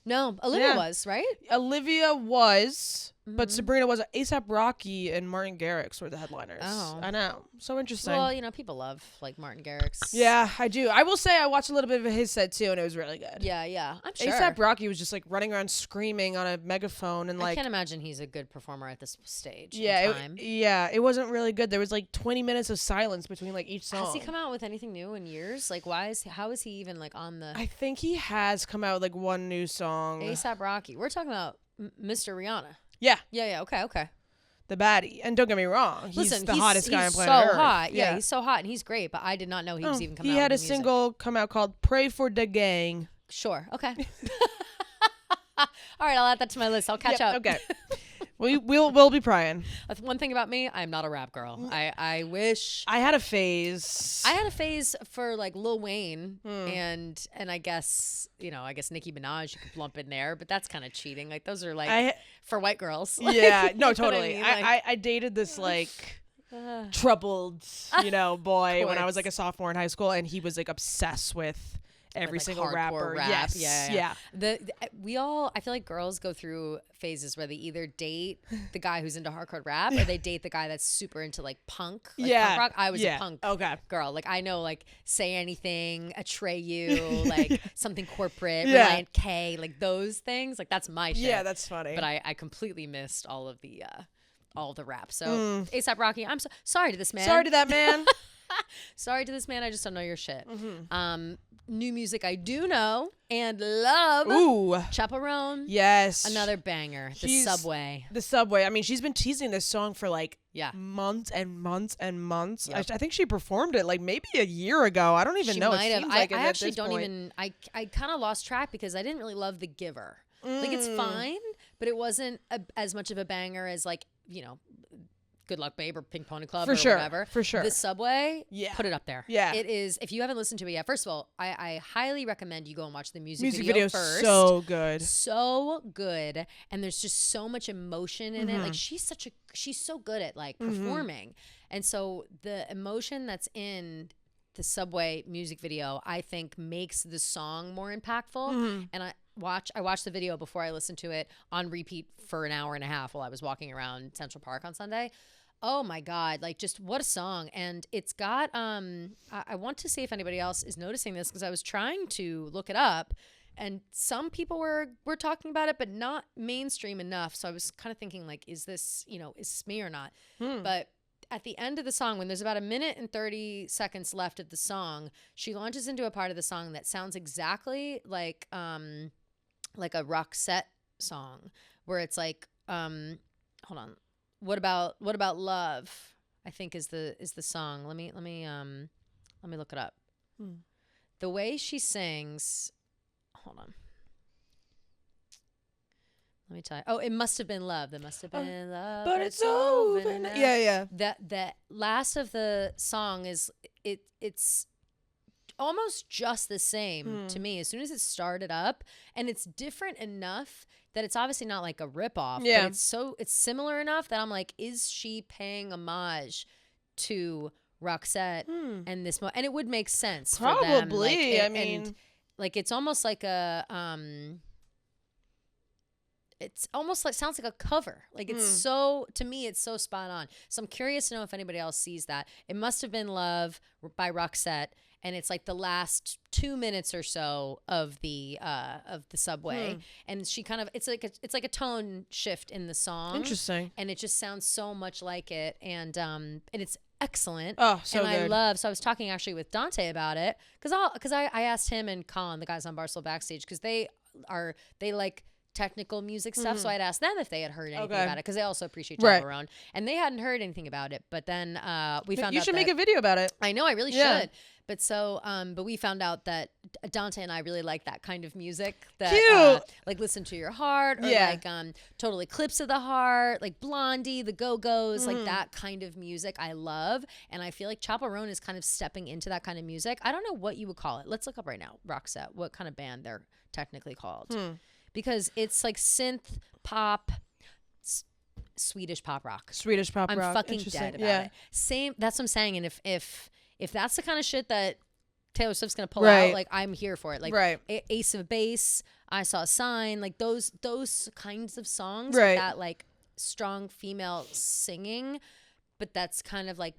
No, Olivia was, right? Olivia was, but Sabrina was. A$AP Rocky and Martin Garrix were the headliners. Oh. I know. So interesting. Well, people love like Martin Garrix. Yeah, I do. I will say I watched a little bit of his set too, and it was really good. Yeah. I'm sure. A$AP Rocky was just like running around screaming on a megaphone and like. I can't imagine he's a good performer at this stage. Yeah, it wasn't really good. There was like 20 minutes of silence between like each song. Has he come out with anything new in years? Like, how is he even like on the? I think he has come out with like one new song. A$AP Rocky. We're talking about Mr. Rihanna. Yeah. Okay. The baddie. And don't get me wrong, he's the hottest guy on planet Earth. He's so hot. Yeah, he's so hot and he's great, but I did not know he was even coming out. He had with a music. single come out called Pray for the Gang. Sure. Okay. All right, I'll add that to my list. I'll catch up. Okay. We'll be prying. One thing about me, I'm not a rap girl. I wish I had a phase. I had a phase for like Lil Wayne and I guess Nicki Minaj you could lump in there, but that's kind of cheating. Like those are like for white girls. Yeah, no, totally. You know what I mean? I dated this like troubled, boy when I was like a sophomore in high school, and he was like obsessed with every like single hardcore rapper. Rap. Yes. Yeah. I feel like girls go through phases where they either date the guy who's into hardcore rap or they date the guy that's super into like punk. Like punk rock. I was a punk girl. Like I know like Say Anything, Atreyu, like something corporate, Reliant K, like those things. Like that's my shit. Yeah, that's funny. But I completely missed all of the rap. So A$AP Rocky, I'm sorry to this man. Sorry to that man. Sorry to this man. I just don't know your shit. New music I do know and love. Ooh. Chaperone. Yes. Another banger. The Subway. The Subway. I mean, she's been teasing this song for like months and months and months. Yep. I think she performed it like maybe a year ago. I don't even know. Might have. I actually don't even. I kind of lost track because I didn't really love The Giver. Like it's fine, but it wasn't as much of a banger as like, you know, Good Luck Babe or Pink Pony Club or whatever. For sure. The Subway, put it up there. Yeah. It is, if you haven't listened to it yet, first of all, I highly recommend you go and watch the music video first. So good. So good. And there's just so much emotion in it. Like she's so good at like performing. And so the emotion that's in the Subway music video, I think makes the song more impactful. And I watched the video before I listened to it on repeat for an hour and a half while I was walking around Central Park on Sunday. Oh my God, like just what a song. And it's got, I want to see if anybody else is noticing this because I was trying to look it up and some people were talking about it, but not mainstream enough. So I was kind of thinking like, is this me or not? But at the end of the song, when there's about 1 minute and 30 seconds left of the song, she launches into a part of the song that sounds exactly like a Roxette song where it's like, hold on. What about love? I think is the song. Let me look it up. The way she sings, hold on. Let me tell you. Oh, it must have been love. There must have been love, but it's over now. Yeah. That last of the song is it's almost just the same to me. As soon as it started up, and it's different enough that it's obviously not like a ripoff. Yeah. But it's similar enough that I'm like, is she paying homage to Roxette and this? And it would make sense. Probably. For them. Like, I mean, and, like it's almost like a it's almost like sounds like a cover. Like it's so, to me, it's so spot on. So I'm curious to know if anybody else sees that. It Must Have Been Love by Roxette. And it's like the last 2 minutes or so of the Subway, and she kind of it's like a tone shift in the song. Interesting. And it just sounds so much like it, and it's excellent. Oh, so and good. So I was talking actually with Dante about it because I asked him and Colin, the guys on Barstool Backstage, because they like technical music stuff. So I'd asked them if they had heard anything about it because they also appreciate Chaperone, and they hadn't heard anything about it. But then we found out you should make a video about it. I know, I really should. But so, but we found out that Dante and I really like that kind of music. That, Cute. Like Listen to Your Heart, or like Total Eclipse of the Heart, like Blondie, the Go-Go's, like that kind of music I love. And I feel like Chaperone is kind of stepping into that kind of music. I don't know what you would call it. Let's look up right now, Roxette, what kind of band they're technically called. Because it's like synth pop, Swedish pop rock. I'm fucking dead about it. Same. That's what I'm saying. And if that's the kind of shit that Taylor Swift's gonna pull out, like I'm here for it. Like Ace of Base, I Saw a Sign, like those kinds of songs with that like strong female singing, but that's kind of like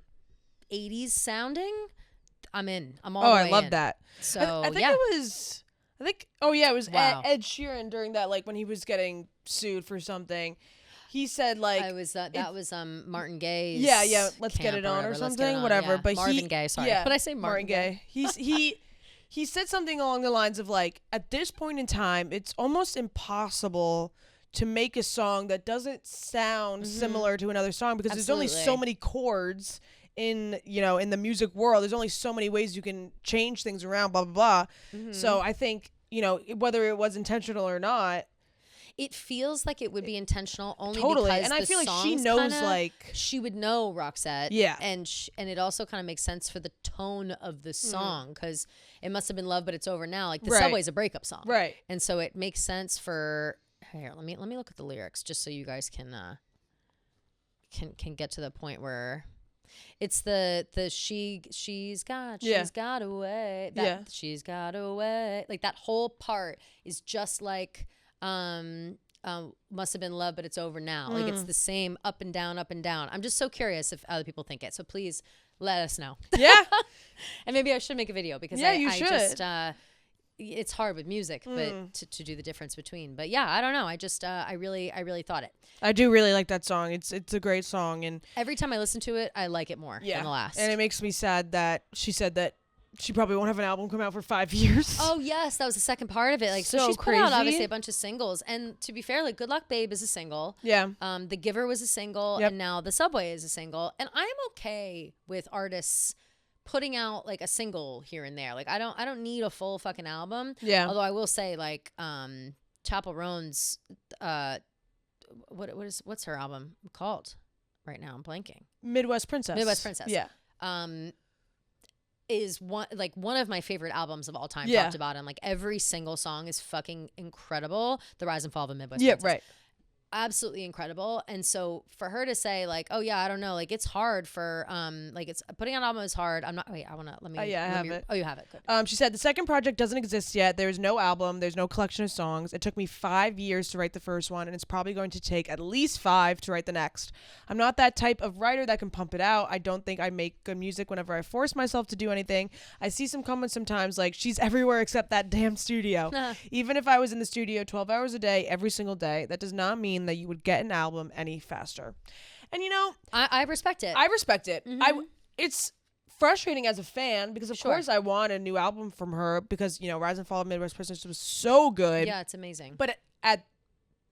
80s sounding. I'm in. I'm all the way in. I love that. So I think it was. It was Ed Sheeran during that, like when he was getting sued for something. He said like that was Martin Gaye's Let's Get It On or something, whatever. Yeah. But Marvin Gaye, sorry. But I say Martin Gaye. He said something along the lines of like, at this point in time, it's almost impossible to make a song that doesn't sound similar to another song because there's only so many chords in the music world. There's only so many ways you can change things around, blah blah blah. So I think whether it was intentional or not, it feels like it would be intentional only totally. because and I feel like she knows she would know Roxette. Yeah. And it also kind of makes sense for the tone of the song because It Must Have Been Love, but It's Over Now. Like the Subway's a breakup song. Right. And so it makes sense for here, let me look at the lyrics just so you guys can get to the point where It's the she's got away. She's got away. Like that whole part is just like must have been love, but it's over now. Like it's the same up and down, up and down. I'm just so curious if other people think it. So please let us know. Yeah. And maybe I should make a video because you should. Just it's hard with music, but to do the difference between. But yeah, I don't know. I just I really thought it. I do really like that song. It's a great song, and every time I listen to it, I like it more than the last. And it makes me sad that she said that she probably won't have an album come out for 5 years. Oh yes, that was the second part of it. Like so she's put out obviously a bunch of singles, and to be fair, like Good Luck Babe is a single. Yeah. The Giver was a single, and now The Subway is a single. And I'm okay with artists putting out like a single here and there. Like I don't need a full fucking album. Yeah. Although I will say like Chappell Roan's what's her album called right now? I'm blanking. Midwest Princess. Yeah. Is one of my favorite albums of all time, top to bottom. Like every single song is fucking incredible. The Rise and Fall of a Midwest Princess. Right. Absolutely incredible. And so for her to say like, oh yeah, I don't know, like it's hard for like it's putting out an album is hard. I'm not I have it. Oh, you have it. Good. She said the second project doesn't exist yet. There's no album, there's no collection of songs. It took me 5 years to write the first one, and it's probably going to take at least 5 to write the next. I'm not that type of writer that can pump it out. I don't think I make good music whenever I force myself to do anything. I see some comments sometimes like she's everywhere except that damn studio. Even if I was in the studio 12 hours a day every single day, that does not mean that you would get an album any faster. And you know, I respect it. I respect it. It's frustrating as a fan because of course I want a new album from her because, you know, Rise and Fall of Midwest Princess was so good. Yeah, it's amazing. But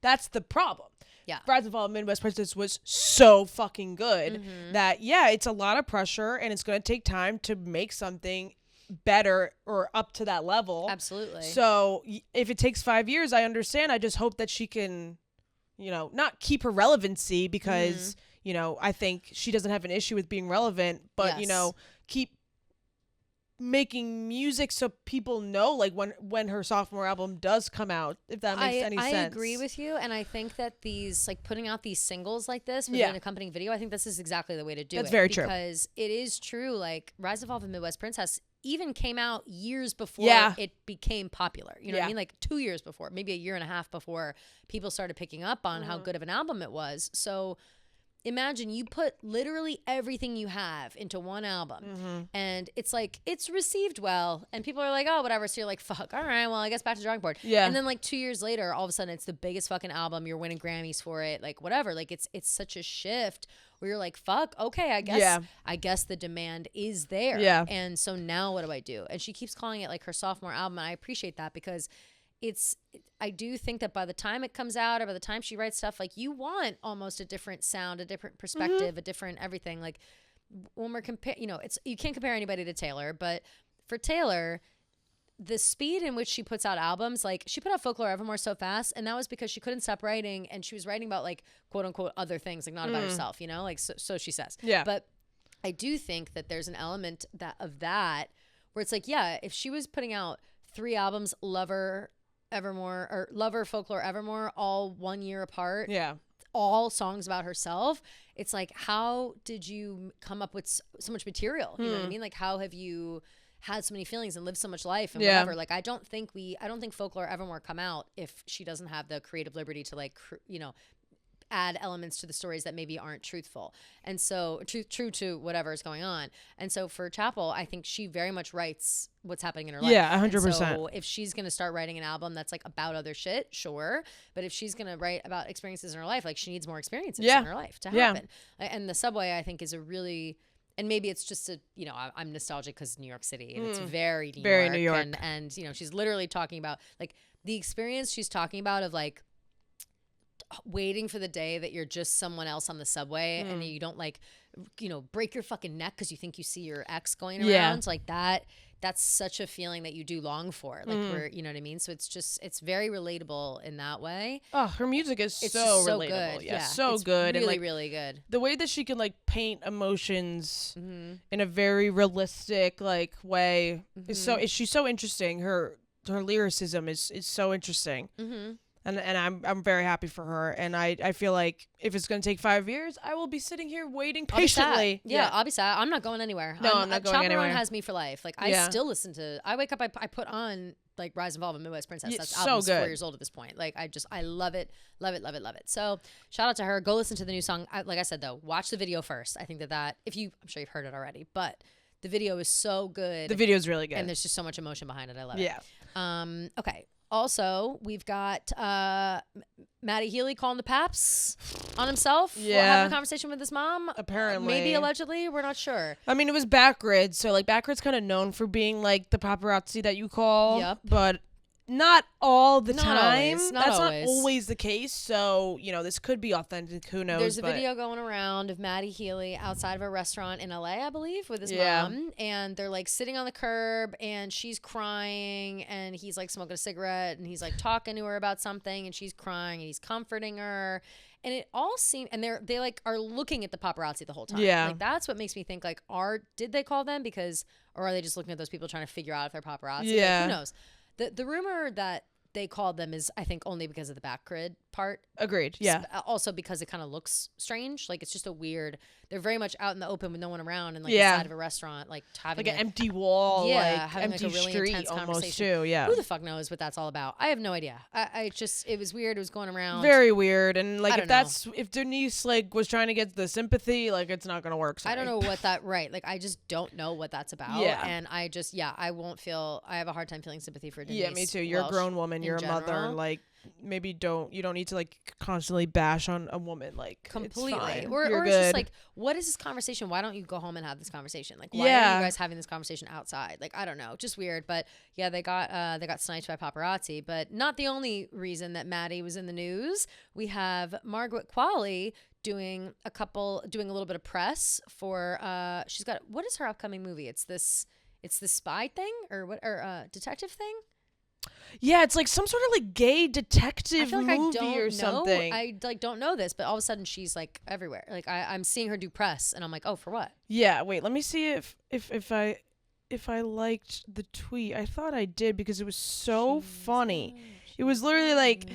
that's the problem. Yeah. Rise and Fall of Midwest Princess was so fucking good that it's a lot of pressure and it's going to take time to make something better or up to that level. Absolutely. So if it takes 5 years, I understand. I just hope that she can, you know, not keep her relevancy because, you know, I think she doesn't have an issue with being relevant, but, you know, keep making music so people know, like, when her sophomore album does come out, if that makes any sense. I agree with you, and I think that these, like, putting out these singles like this with an accompanying video, I think this is exactly the way to do it. That's very true. Because it is true, like, Rise and Fall of the Midwest Princess even came out years before it became popular. You know what I mean? Like 2 years before, maybe a year and a half before people started picking up on how good of an album it was. So imagine you put literally everything you have into one album and it's like, it's received well and people are like, oh, whatever. So you're like, fuck, all right, well, I guess back to the drawing board. Yeah. And then like 2 years later, all of a sudden it's the biggest fucking album. You're winning Grammys for it. Like whatever. Like it's such a shift where you're like, fuck, okay, I guess the demand is there. Yeah. And so now what do I do? And she keeps calling it like her sophomore album. And I appreciate that because I do think that by the time it comes out or by the time she writes stuff, like you want almost a different sound, a different perspective, a different everything. Like when we're you know, you can't compare anybody to Taylor, but for Taylor, the speed in which she puts out albums, like she put out Folklore Evermore so fast, and that was because she couldn't stop writing, and she was writing about like quote unquote other things, like not about herself, you know, like so she says. Yeah. But I do think that there's an element of that where it's like, yeah, if she was putting out 3 albums, Lover, Evermore, or Lover, Folklore, Evermore, all 1 year apart. Yeah. All songs about herself. It's like, how did you come up with so much material? You know what I mean? Like, how have you had so many feelings and lived so much life and whatever? Like, I don't think Folklore Evermore come out if she doesn't have the creative liberty to like, you know, add elements to the stories that maybe aren't truthful. And so true to whatever is going on. And so for Chappell, I think she very much writes what's happening in her life. Yeah, 100%. So if she's going to start writing an album that's like about other shit, sure. But if she's going to write about experiences in her life, like she needs more experiences in her life to happen. And The Subway, I think, is a really, and maybe it's just you know, I'm nostalgic because New York City and it's very New York. And, you know, she's literally talking about like the experience she's talking about of like, waiting for the day that you're just someone else on the subway and you don't like, you know, break your fucking neck because you think you see your ex going around like that. That's such a feeling that you do long for, like where, you know what I mean? So it's very relatable in that way. Oh, her music is so relatable. Good. Yeah, so good. Really, and like, really good. The way that she can like paint emotions in a very realistic like way is she's so interesting. Her lyricism is so interesting. And I'm very happy for her. And I feel like if it's going to take 5 years, I will be sitting here waiting patiently. Yeah, I'll be sad. I'm not going anywhere. No, I'm not going anywhere. Chaperone has me for life. Like, I still listen to, I wake up, I put on like Rise and Fall of a Midwest Princess. That's album's so 4 years old at this point. Like, I love it. Love it, love it, love it. So shout out to her. Go listen to the new song. Like I said, though, watch the video first. I think that I'm sure you've heard it already, but the video is so good. The video is really good. And there's just so much emotion behind it. I love it. Yeah. Okay. Also, we've got Matty Healy calling the Paps on himself. Yeah. Having a conversation with his mom. Apparently. Maybe allegedly. We're not sure. I mean, it was Backgrid. So, like, Backgrid's kind of known for being, like, the paparazzi that you call. Yep. But not all the Not time. always. That's not always the case. So, this could be authentic. Who knows? There's a video going around of Matty Healy outside of a restaurant in LA, I believe, with his mom. And they're like sitting on the curb and she's crying and he's like smoking a cigarette and he's like talking to her about something and she's crying and he's comforting her. And it all seemed, and they like are looking at the paparazzi the whole time. Yeah. Like, that's what makes me think, like, did they call them or are they just looking at those people trying to figure out if they're paparazzi? Yeah. Like, who knows? The rumor that they called them is, I think, only because of the Backgrid part. Agreed. Yeah. Also because it kind of looks strange. Like, it's just they're very much out in the open with no one around and like inside of a restaurant, like having like an empty wall, having empty like a really street intense almost conversation. too. Yeah. Who the fuck knows what that's all about? I have no idea. It was weird. It was going around. Very weird. And like if Denise like was trying to get the sympathy, like it's not gonna work. Sorry. I don't know what that like I just don't know what that's about. Yeah. And I just I won't feel I have a hard time feeling sympathy for Denise. Yeah, me too. You're Welsh a grown woman, you're a general. mother, like maybe you don't need to like constantly bash on a woman, like completely it's fine. or You're it's good. just like, what is this conversation? Why don't you go home and have this conversation? Like, why are you guys having this conversation outside? Like, I don't know, just weird. But yeah, they got sniped by paparazzi, but not the only reason that Maddie was in the news. We have Margaret Qualley doing a little bit of press for she's got, what is her upcoming movie? It's this spy thing or detective thing. Yeah, it's like some sort of like gay detective movie or something. I like don't know this, but all of a sudden she's like everywhere. Like I'm seeing her do press, and I'm like, oh, for what? Yeah, wait, let me see if I liked the tweet. I thought I did because it was so funny. It was literally like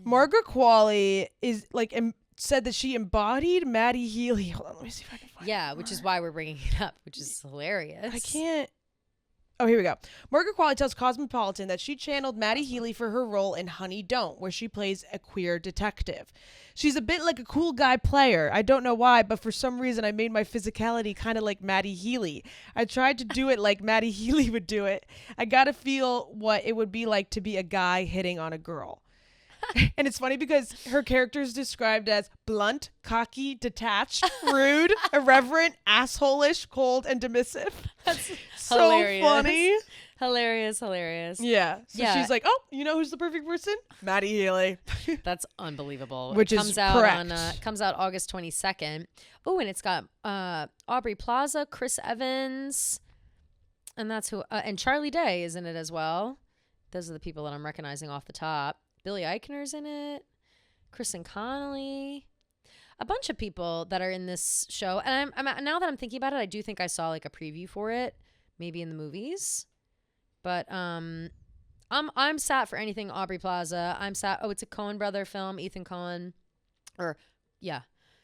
Margaret Qualley is like said that she embodied Matty Healy. Hold on, let me see if I can find it. Yeah, which is why we're bringing it up, which is hilarious. I can't. Oh, here we go. Margaret Qualley tells Cosmopolitan that she channeled Matty Healy for her role in Honey Don't, where she plays a queer detective. She's a bit like a cool guy player. I don't know why, but for some reason I made my physicality kind of like Matty Healy. I tried to do it like Matty Healy would do it. I got to feel what it would be like to be a guy hitting on a girl. And it's funny because her character is described as blunt, cocky, detached, rude, irreverent, asshole-ish, cold, and dismissive. That's so hilarious. funny. Hilarious. Yeah. So she's like, oh, you know who's the perfect person? Matty Healy. That's unbelievable. Which comes is out correct. Comes out August 22nd. Oh, and it's got Aubrey Plaza, Chris Evans, and that's who. And Charlie Day is in it as well. Those are the people that I'm recognizing off the top. Billy Eichner's in it. Kristen Connolly. A bunch of people that are in this show. And I'm now that I'm thinking about it, I do think I saw like a preview for it, maybe in the movies. But I'm sat for anything Aubrey Plaza. I'm sat. Oh, it's a Coen brother film, Ethan Coen.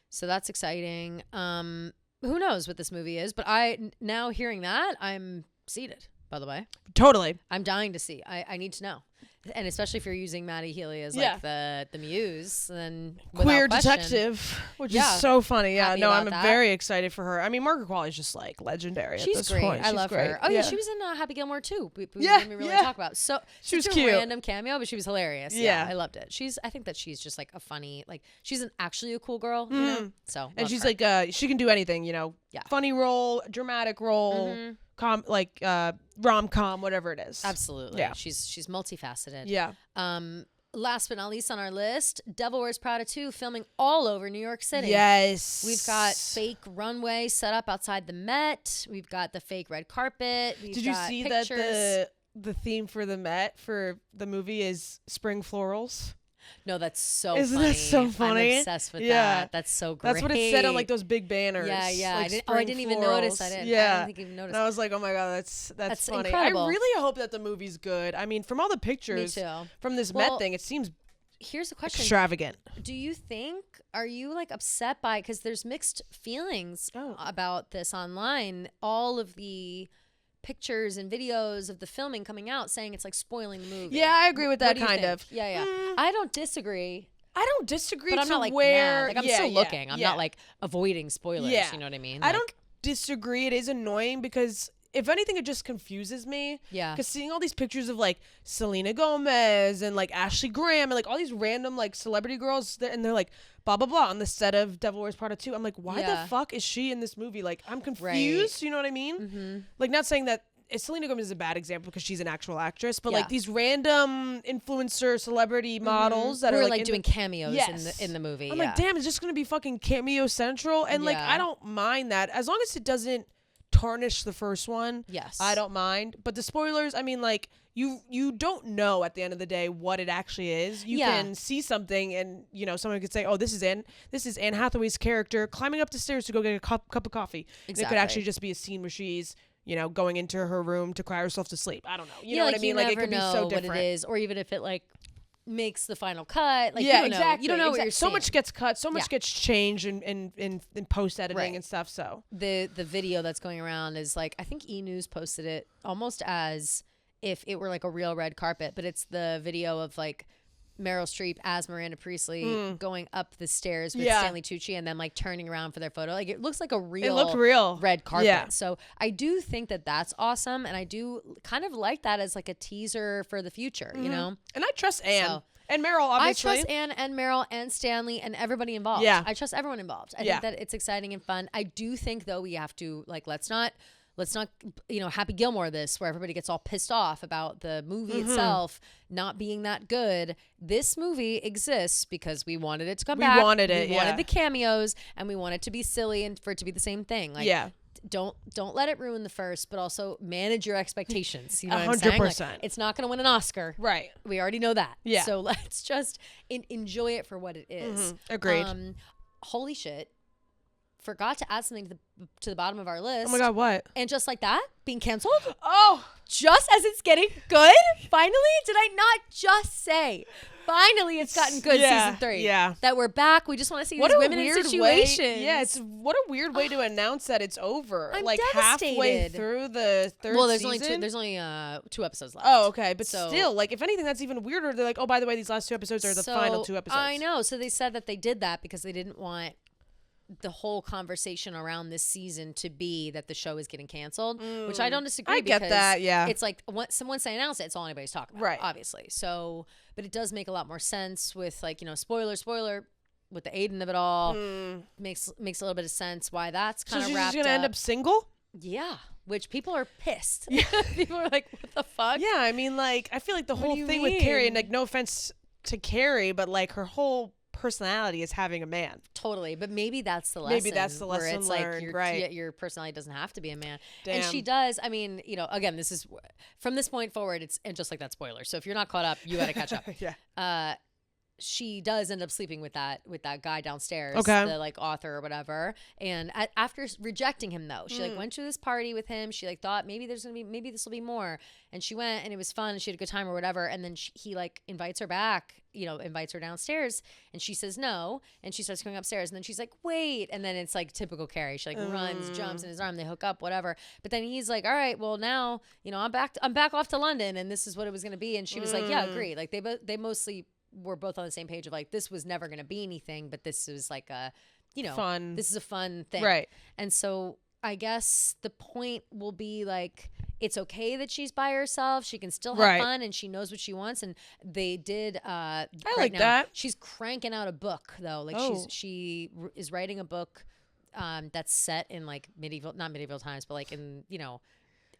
So that's exciting. Who knows what this movie is? But now hearing that, I'm seated. By the way, totally. I'm dying to see. I need to know. And especially if you're using Matty Healy as like the muse, then queer detective, which is so funny. Yeah, no, I'm very excited for her. I mean, Margaret Qualley is just like legendary. She's at this great. point. I love her. Oh yeah, she was in Happy Gilmore too. We didn't really talk about. So she was a cute. Random cameo, but she was hilarious. Yeah, I loved it. I think that she's just like a funny, like she's actually a cool girl. You know? So and she's like she can do anything. You know, funny role, dramatic role. Rom-com, whatever it is. Absolutely. Yeah. She's multifaceted. Yeah. Last but not least on our list, Devil Wears Prada 2 filming all over New York City. Yes. We've got fake runway set up outside the Met. We've got the fake red carpet. Did you see pictures. That the theme for the Met for the movie is spring florals? No, that's so Isn't funny. that so funny? I'm obsessed with that. That's so great. That's what it said on like those big banners. Yeah. Like I didn't even notice. I didn't even notice. And I was like, oh my God, that's funny. Incredible. I really hope that the movie's good. I mean, from all the pictures from this Met thing, it seems here's the question. extravagant. Are you like upset by, because there's mixed feelings about this online, all of the pictures and videos of the filming coming out saying it's like spoiling the movie. Yeah, I agree with that kind of. Yeah. I don't disagree. But I'm not like where mad. Like I'm still looking. I'm not like avoiding spoilers. Yeah. You know what I mean? I don't disagree. It is annoying because if anything, it just confuses me. Yeah. Because seeing all these pictures of like Selena Gomez and like Ashley Graham and like all these random like celebrity girls and they're like blah blah blah on the set of Devil Wears Prada 2. I'm like, why the fuck is she in this movie? Like I'm confused. Right. You know what I mean? Mm-hmm. Like not saying that Selena Gomez is a bad example because she's an actual actress, but like these random influencer celebrity models that are like doing cameos in the movie. I'm like, damn, it's just gonna be fucking cameo central, and like I don't mind that as long as it doesn't tarnish the first one. Yes, I don't mind. But the spoilers, I mean, like you don't know at the end of the day what it actually is. You can see something, and you know someone could say, "Oh, this is Anne Hathaway's character climbing up the stairs to go get a cup of coffee." Exactly. And it could actually just be a scene where she's going into her room to cry herself to sleep. I don't know. You know what I mean? Like it could be so different. What it is, or even if it like makes the final cut. Like exactly. You don't know what you're seeing. So much gets cut. So much gets changed in post editing and stuff. So the video that's going around is like, I think E! News posted it almost as if it were like a real red carpet, but it's the video of like Meryl Streep as Miranda Priestley going up the stairs with Stanley Tucci and then like turning around for their photo. Like it looks like a real, it looked real red carpet. So I do think that that's awesome, and I do kind of like that as like a teaser for the future, you know. And I trust Anne and Meryl. Obviously, I trust Anne and Meryl and Stanley and everybody involved. Yeah, I trust everyone involved. I think that it's exciting and fun. I do think though we have to like let's not Happy Gilmore this where everybody gets all pissed off about the movie itself not being that good. This movie exists because we wanted it to come back. We wanted the cameos, and we want it to be silly and for it to be the same thing. Like, don't let it ruin the first, but also manage your expectations. You know what I'm saying? 100%. Like, it's not going to win an Oscar. Right. We already know that. Yeah. So let's just enjoy it for what it is. Agreed. Holy shit. Forgot to add something to the bottom of our list. Oh my God, what? And just like that, being canceled? Oh! Just as it's getting good? Finally? Did I not just say? Finally, it's gotten good, season 3. Yeah. That we're back. We just want to see these women in situations. What a weird way to announce that it's over. I'm like devastated. Halfway through the third season? There's only 2 episodes left. Oh, okay. But still, like, if anything, that's even weirder. They're like, oh, by the way, these last 2 episodes are the final 2 episodes. I know. So they said that they did that because they didn't want the whole conversation around this season to be that the show is getting canceled, which I don't disagree. I get that, yeah. It's like once they announce it, it's all anybody's talking about, right? Obviously. So, but it does make a lot more sense with like, spoiler with the Aiden of it all. Makes a little bit of sense why that's kind of wrapped up. So she's gonna end up single? Yeah. Which people are pissed. People are like, what the fuck? Yeah, I mean, like, I feel like the whole thing with Carrie, and like, no offense to Carrie, but like her whole personality is having a man. Totally, but maybe that's the lesson. Maybe that's the lesson where it's learned, like your personality doesn't have to be a man. Damn. And she does. I mean, again, this is from this point forward. It's and just like that spoiler. So if you're not caught up, you got to catch up. Yeah. She does end up sleeping with that guy downstairs, okay. the like author or whatever. And after rejecting him though, she like went to this party with him. She like thought maybe this will be more. And she went and it was fun. And she had a good time or whatever. And then he like invites her back, invites her downstairs, and she says no. And she starts going upstairs. And then she's like, wait. And then it's like typical Carrie. She like runs, jumps in his arm. They hook up, whatever. But then he's like, all right, well now, I'm back off to London, and this is what it was going to be. And she was like, yeah, agree. Like they mostly were both on the same page of like, this was never going to be anything, but this was like a, fun. This is a fun thing. Right. And so I guess the point will be like, it's okay that she's by herself. She can still have fun, and she knows what she wants. And they did. I like that. She's cranking out a book though. Like she is writing a book that's set in like not medieval times, but like in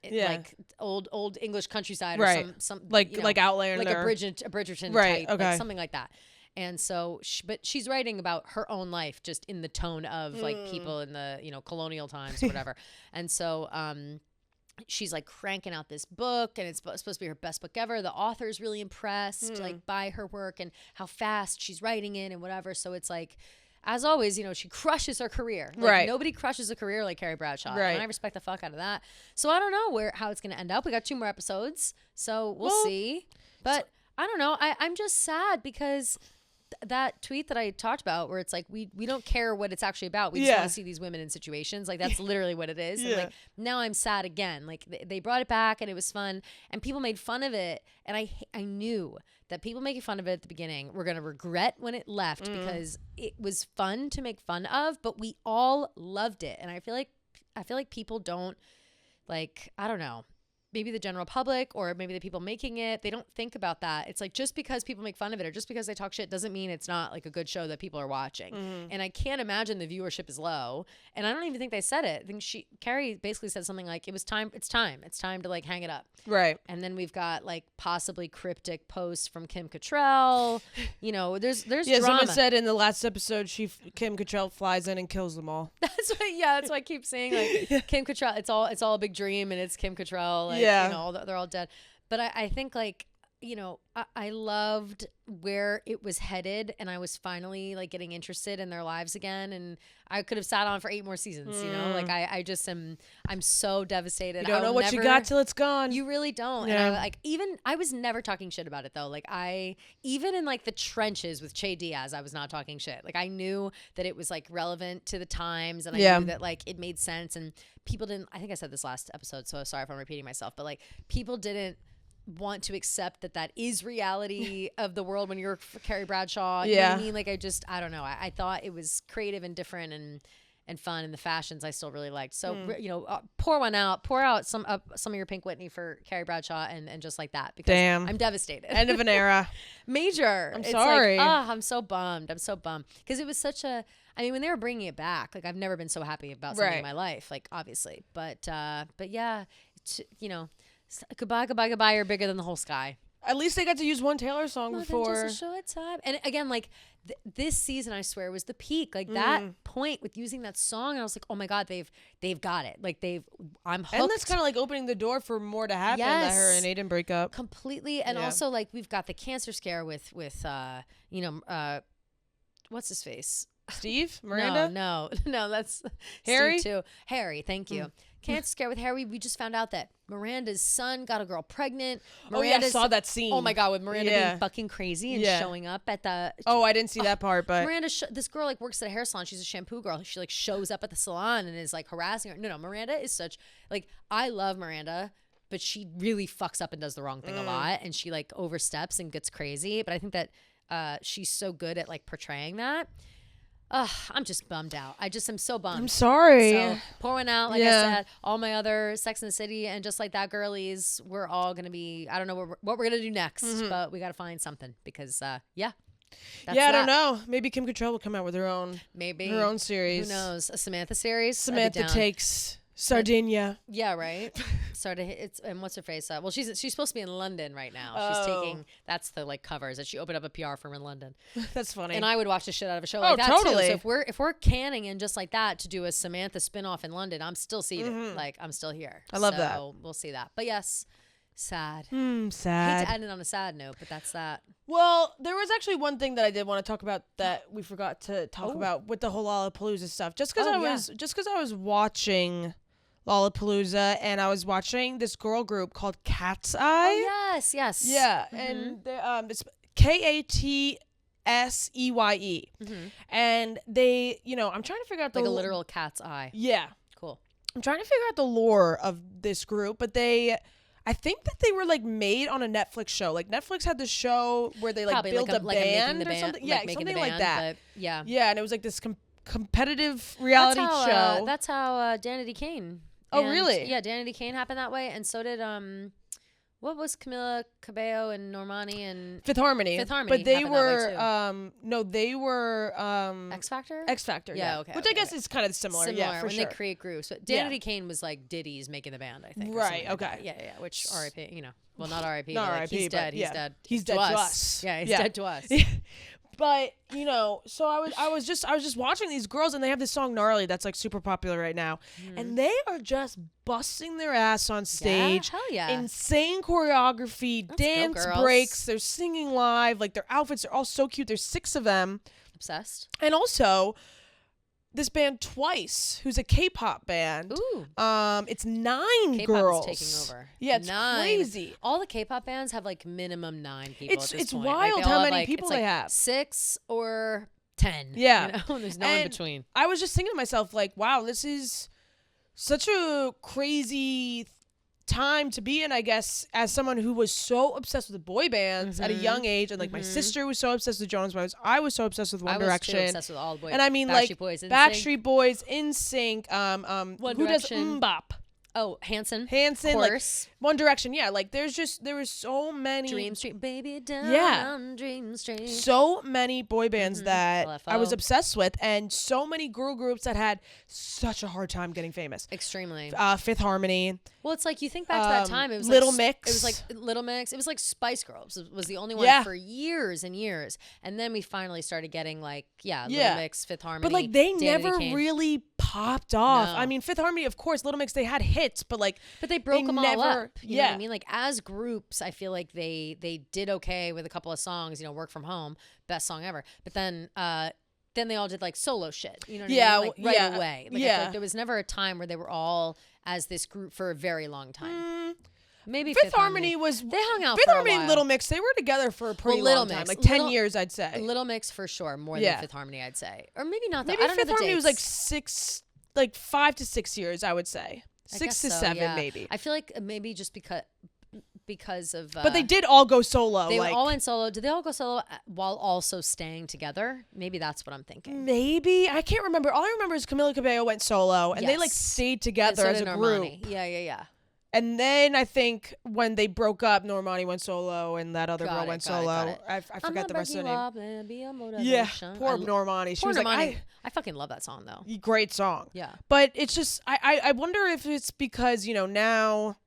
like old English countryside, or some like Outlander, like a Bridgerton type, like something like that. And so, but she's writing about her own life, just in the tone of like people in the colonial times or whatever. And so, she's like cranking out this book, and it's supposed to be her best book ever. The author's really impressed like by her work and how fast she's writing it and whatever. So it's like, as always, she crushes her career. Like, nobody crushes a career like Carrie Bradshaw. Right. And I respect the fuck out of that. So I don't know how it's going to end up. We got 2 more episodes, so we'll see. But I don't know. I'm just sad because that tweet that I talked about where it's like we don't care what it's actually about. We just want to see these women in situations. Like that's literally what it is. And like now I'm sad again. Like they brought it back and it was fun and people made fun of it. And I knew that people making fun of it at the beginning were going to regret when it left because it was fun to make fun of, but we all loved it. And I feel like people don't like, I don't know. Maybe the general public or maybe the people making it, they don't think about that. It's like just because people make fun of it or just because they talk shit doesn't mean it's not like a good show that people are watching. And I can't imagine the viewership is low. And I don't even think they said it. I think Carrie basically said something like, it's time to like hang it up. Right. And then we've got like possibly cryptic posts from Kim Cattrall. You know, there's drama. Someone said in the last episode, Kim Cattrall flies in and kills them all. That's what I keep saying. Like Kim Cattrall, it's all a big dream and it's Kim Cattrall. Like, you know, they're all dead. But I think like, you know, I loved where it was headed and I was finally like getting interested in their lives again. And I could have sat on for 8 more seasons, you know, like I'm so devastated. You don't know what you got till it's gone. You really don't. Yeah. And I was never talking shit about it though. Like even in like the trenches with Che Diaz, I was not talking shit. Like I knew that it was like relevant to the times and I knew that like it made sense and people didn't, I think I said this last episode, so sorry if I'm repeating myself, but like people didn't want to accept that is reality of the world when you're Carrie Bradshaw. You know what I mean? Like I don't know. I thought it was creative and different and fun, and the fashions I still really liked. So you know, pour out some of your Pink Whitney for Carrie Bradshaw and just like that because I'm devastated. End of an era. Major. I'm sorry. Like, I'm so bummed because it was such a. I mean, when they were bringing it back, like I've never been so happy about something in my life, like obviously, but yeah, you know. Goodbye, you're bigger than the whole sky. At least they got to use one Taylor song before. Just a short time. And again, like this season, I swear, was the peak. Like that point with using that song, I was like, oh my God, they've got it. Like I'm hooked. And that's kind of like opening the door for more to happen. That her and Aiden break up completely. And also like we've got the cancer scare with you know what's his face. Steve? Miranda? No, that's Harry Steve too. Harry, thank you. Cancer scare with Harry. We just found out that Miranda's son got a girl pregnant. I saw that scene. Oh my God, with Miranda being fucking crazy and showing up at the. Oh, I didn't see that part, but Miranda, this girl like works at a hair salon. She's a shampoo girl. She like shows up at the salon and is like harassing her. No, Miranda is such like I love Miranda, but she really fucks up and does the wrong thing a lot, and she like oversteps and gets crazy. But I think that she's so good at like portraying that. I'm just bummed out. I'm so bummed. I'm sorry. So pouring out, like I said, all my other Sex and the City and just like that girlies, we're all going to be, I don't know what we're going to do next, but we got to find something because, I don't know. Maybe Kim Cattrall will come out with her own series. Who knows? A Samantha series? Samantha takes Sardinia. Yeah, right. And what's her face? Well, she's supposed to be in London right now. She's taking that's the like covers that she opened up a PR firm in London. That's funny. And I would watch the shit out of a show like that totally. too. So if we're canning and just like that to do a Samantha spinoff in London, I'm still seated. Like I'm still here. I love that. So we'll see that. But yes, sad. Sad. Hate to end it on a sad note, but that's that. Well, there was actually one thing that I did want to talk about that we forgot to talk about with the whole Lollapalooza stuff. Just because I was watching Lollapalooza and I was watching this girl group called Cat's Eye. Oh, yes. Yeah, and it's KATSEYE. And they, you know, I'm trying to figure out like a literal cat's eye. Yeah. Cool. I'm trying to figure out the lore of this group, but I think that they were like made on a Netflix show. Like Netflix had this show where they like probably built like a band or something. Yeah, something like that. Yeah. Yeah, and it was like this competitive reality show. That's how Danity Kane. Oh, really? Yeah, Danity Kane happened that way, and so did what was Camila Cabello and Normani and Fifth Harmony. But they were X Factor. X Factor. Yeah. Okay. Which I guess is kind of similar. Yeah, for when sure. they create groups. But Danity Kane was like Diddy's making the band, I think. Right. Okay. Like yeah. Which R.I.P. You know, well, not R.I.P. Not like, R.I.P. He's dead. He's dead. He's dead to us. Yeah. He's dead to us. But you know, so I was just watching these girls, and they have this song "Gnarly" that's like super popular right now, and they are just busting their ass on stage. Yeah, hell yeah! Insane choreography, dance breaks. They're singing live. Like their outfits are all so cute. There's 6 of them. Obsessed. And also, this band Twice, who's a K-pop band. Ooh. It's 9 K-pop girls. is taking over. Yeah, it's 9. crazy. All the K-pop bands have like minimum 9 people. At this It's point. wild like, they how all many like, people it's they like have. 6 or 10. Yeah. You know? There's no in between. I was just thinking to myself, like, wow, this is such a crazy time to be in, I guess, as someone who was so obsessed with boy bands at a young age, and like my sister was so obsessed with Jonas Brothers. I was so obsessed with One Direction. I was too obsessed with all the boys. And I mean, Backstreet like Boys, Backstreet Boys, NSYNC, One who does Direction. Mbop? Oh, Hanson, Like One Direction. Yeah, like there was so many Dream Street, baby, down on Dream Street. so many boy bands that LFO. I was obsessed with, and so many girl groups that had such a hard time getting famous. Extremely. Fifth Harmony. Well, it's like you think back to that time. It was Little like, Mix. It was like Little Mix. It was like Spice Girls was the only one Yeah. for years and years, and then we finally started getting like Little Mix, Fifth Harmony. But like they Danity never Kane. really popped off. No. I mean, Fifth Harmony, of course, Little Mix, they had hits, but like But they broke them all never, up. You know what I mean? Like as groups, I feel like they did okay with a couple of songs. You know, Work From Home, best song ever. But then they all did like solo shit. You know what I mean? Like right away. Like, I feel like there was never a time where they were all as this group for a very long time. Maybe Fifth Harmony was they hung out Fifth for a Harmony while. and Little Mix, they were together for a pretty Little long time, Mix. like 10 years, I'd say. Little Mix for sure, more Yeah. than Fifth Harmony, I'd say, or maybe not. Maybe I don't Fifth know the Harmony dates. was like 5 to 6 years, I would say. I 6 guess to so, 7, yeah. maybe. I feel like maybe just because of. But they did all go solo. They like, all went solo. Did they all go solo while also staying together? Maybe that's what I'm thinking. Maybe. I can't remember. All I remember is Camila Cabello went solo, and they like Yes. stayed together And as so a did group. Normani. Yeah. And then I think when they broke up, Normani went solo, and that other girl Got went it. solo. I forget the rest of the name. Yeah, poor Normani. She Poor was Normani. like, I fucking love that song though. great song. Yeah. But it's just, I wonder if it's because, now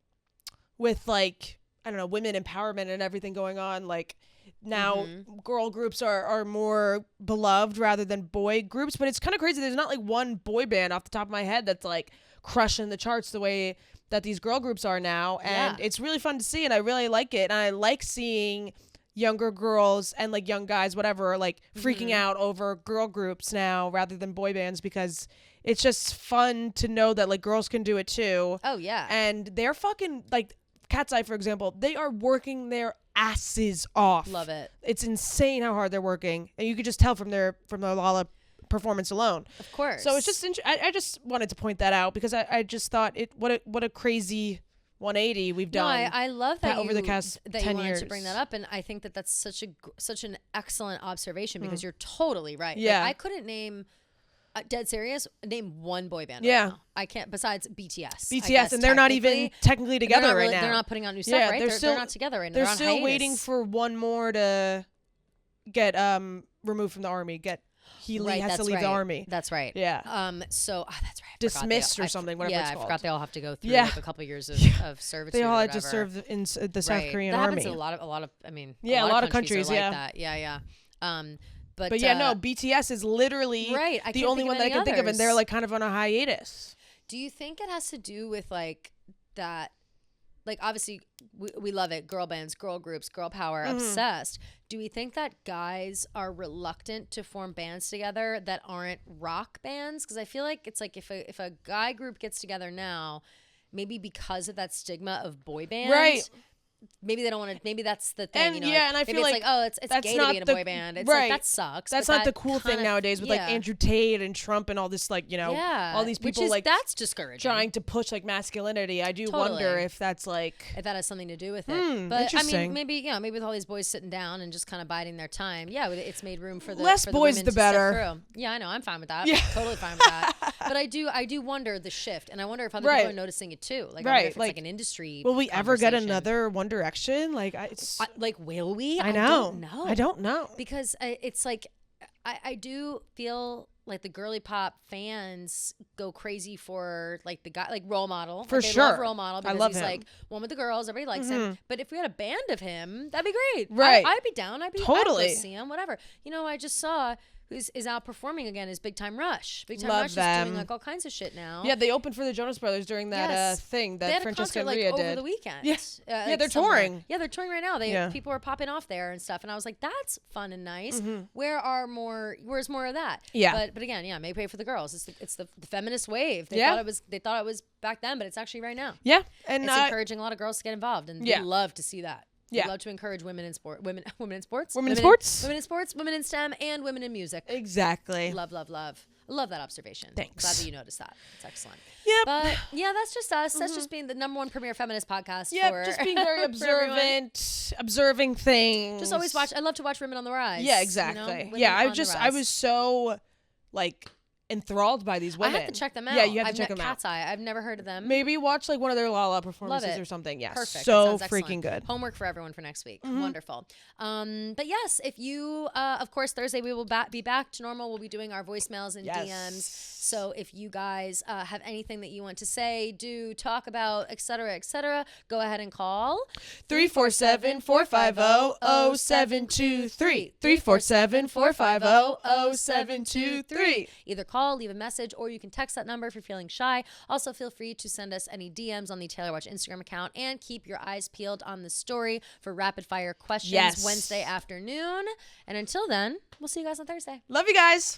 with like, I don't know, women empowerment and everything going on, like now girl groups are more beloved rather than boy groups. But it's kind of crazy. There's not like one boy band off the top of my head that's like crushing the charts the way that these girl groups are now. And it's really fun to see, and I really like it. And I like seeing younger girls and like young guys, whatever, like freaking out over girl groups now rather than boy bands, because it's just fun to know that like girls can do it too. Oh yeah. And they're fucking like Cat's Eye, for example, they are working their asses off. Love it. It's insane how hard they're working, and you could just tell from their Lala performance alone. Of course. So it's just I just wanted to point that out, because I just thought what a crazy 180 we've done. No, I love that over the past that 10 you wanted years. to bring that up, and I think that that's such an excellent observation, because you're totally right. Yeah. Like, I couldn't name. Dead serious. Name one boy band. Yeah. Right now. I can't. Besides BTS. BTS, and they're not even technically together right now. They're not putting out new stuff, right? They're not together right now. They're on still hiatus. waiting for one more to get removed from the army. He has to leave the army. That's right. Yeah. So that's right. Dismissed or something. Whatever it's called. I forgot they all have to go through like a couple of years of servitude. They all or had to serve in the South Korean that army. Happens in a lot of. I mean, a lot of countries. Are like that. Yeah. But yeah, no, BTS is literally the only one that I can think of, and they're like kind of on a hiatus. Do you think it has to do with like that? Like, obviously, we love it. Girl bands, girl groups, girl power, obsessed. Do we think that guys are reluctant to form bands together that aren't rock bands? Because I feel like it's like if a guy group gets together now, maybe because of that stigma of boy band, right? Maybe they don't want to. Maybe that's the thing. And you know, and I feel like oh, it's gay to be in a boy band. It's like that sucks. That's not the cool thing nowadays with like Andrew Tate and Trump and all this, like, all these people like that's discouraging. Trying to push like masculinity. I do wonder if that's like if that has something to do with it. But interesting. I mean, maybe with all these boys sitting down and just kind of biding their time. Yeah, it's made room for the less for boys the, the better. Through. Yeah, I know. I'm fine with that. Yeah. Totally fine with that. But I do wonder the shift, and I wonder if other people are noticing it too. Like, I wonder if it's like an industry. Will we ever get another One Direction? Like, will we? I don't know. I don't know. Because it's like, I do feel like the girly pop fans go crazy for like the guy, like Role Model. For they sure. love Role Model because he's him. like one with the girls. Everybody likes him. But if we had a band of him, that'd be great. Right. I'd be down. I'd totally go see him, whatever. I just saw is out performing again is Big Time Rush. Big Time Love Rush them. is doing like all kinds of shit now. Yeah, they opened for the Jonas Brothers during that thing that Francesca and Rhea did. Over the weekend. Yeah, yeah, they're touring. Yeah, they're touring right now. People are popping off there and stuff, and I was like, that's fun and nice. Where's more of that? Yeah, but again, yeah, make way for the girls. It's the feminist wave. They thought it was back then, but it's actually right now. Yeah, and it's encouraging a lot of girls to get involved, and we love to see that. We love to encourage women in sports, women in sports, women in STEM, and women in music. Exactly. Love. I love that observation. Thanks. Glad that you noticed that. It's excellent. Yep. But yeah, that's just us. That's just being the number one premier feminist podcast. Yep. Just being very observant, observing things. Just always watch. I love to watch Women on the Rise. Yeah, exactly. You know? I was so like enthralled by these women. I have to check them out. Yeah, you have to check them out. Cat's Eye. I've never heard of them. Maybe watch like one of their Lala performances or something. Yes. Perfect. So freaking good. Homework for everyone for next week. Wonderful. But yes, if you, of course, Thursday we will be back to normal. We'll be doing our voicemails and DMs. So if you guys have anything that you want to say, do, talk about, etc., go ahead and call 347-450-0723. 347-450-0723. Either call, leave a message, or you can text that number if you're feeling shy. Also, feel free to send us any DMs on the Taylor Watch Instagram account, and keep your eyes peeled on the story for rapid fire questions Wednesday afternoon. And until then, we'll see you guys on Thursday. Love you guys.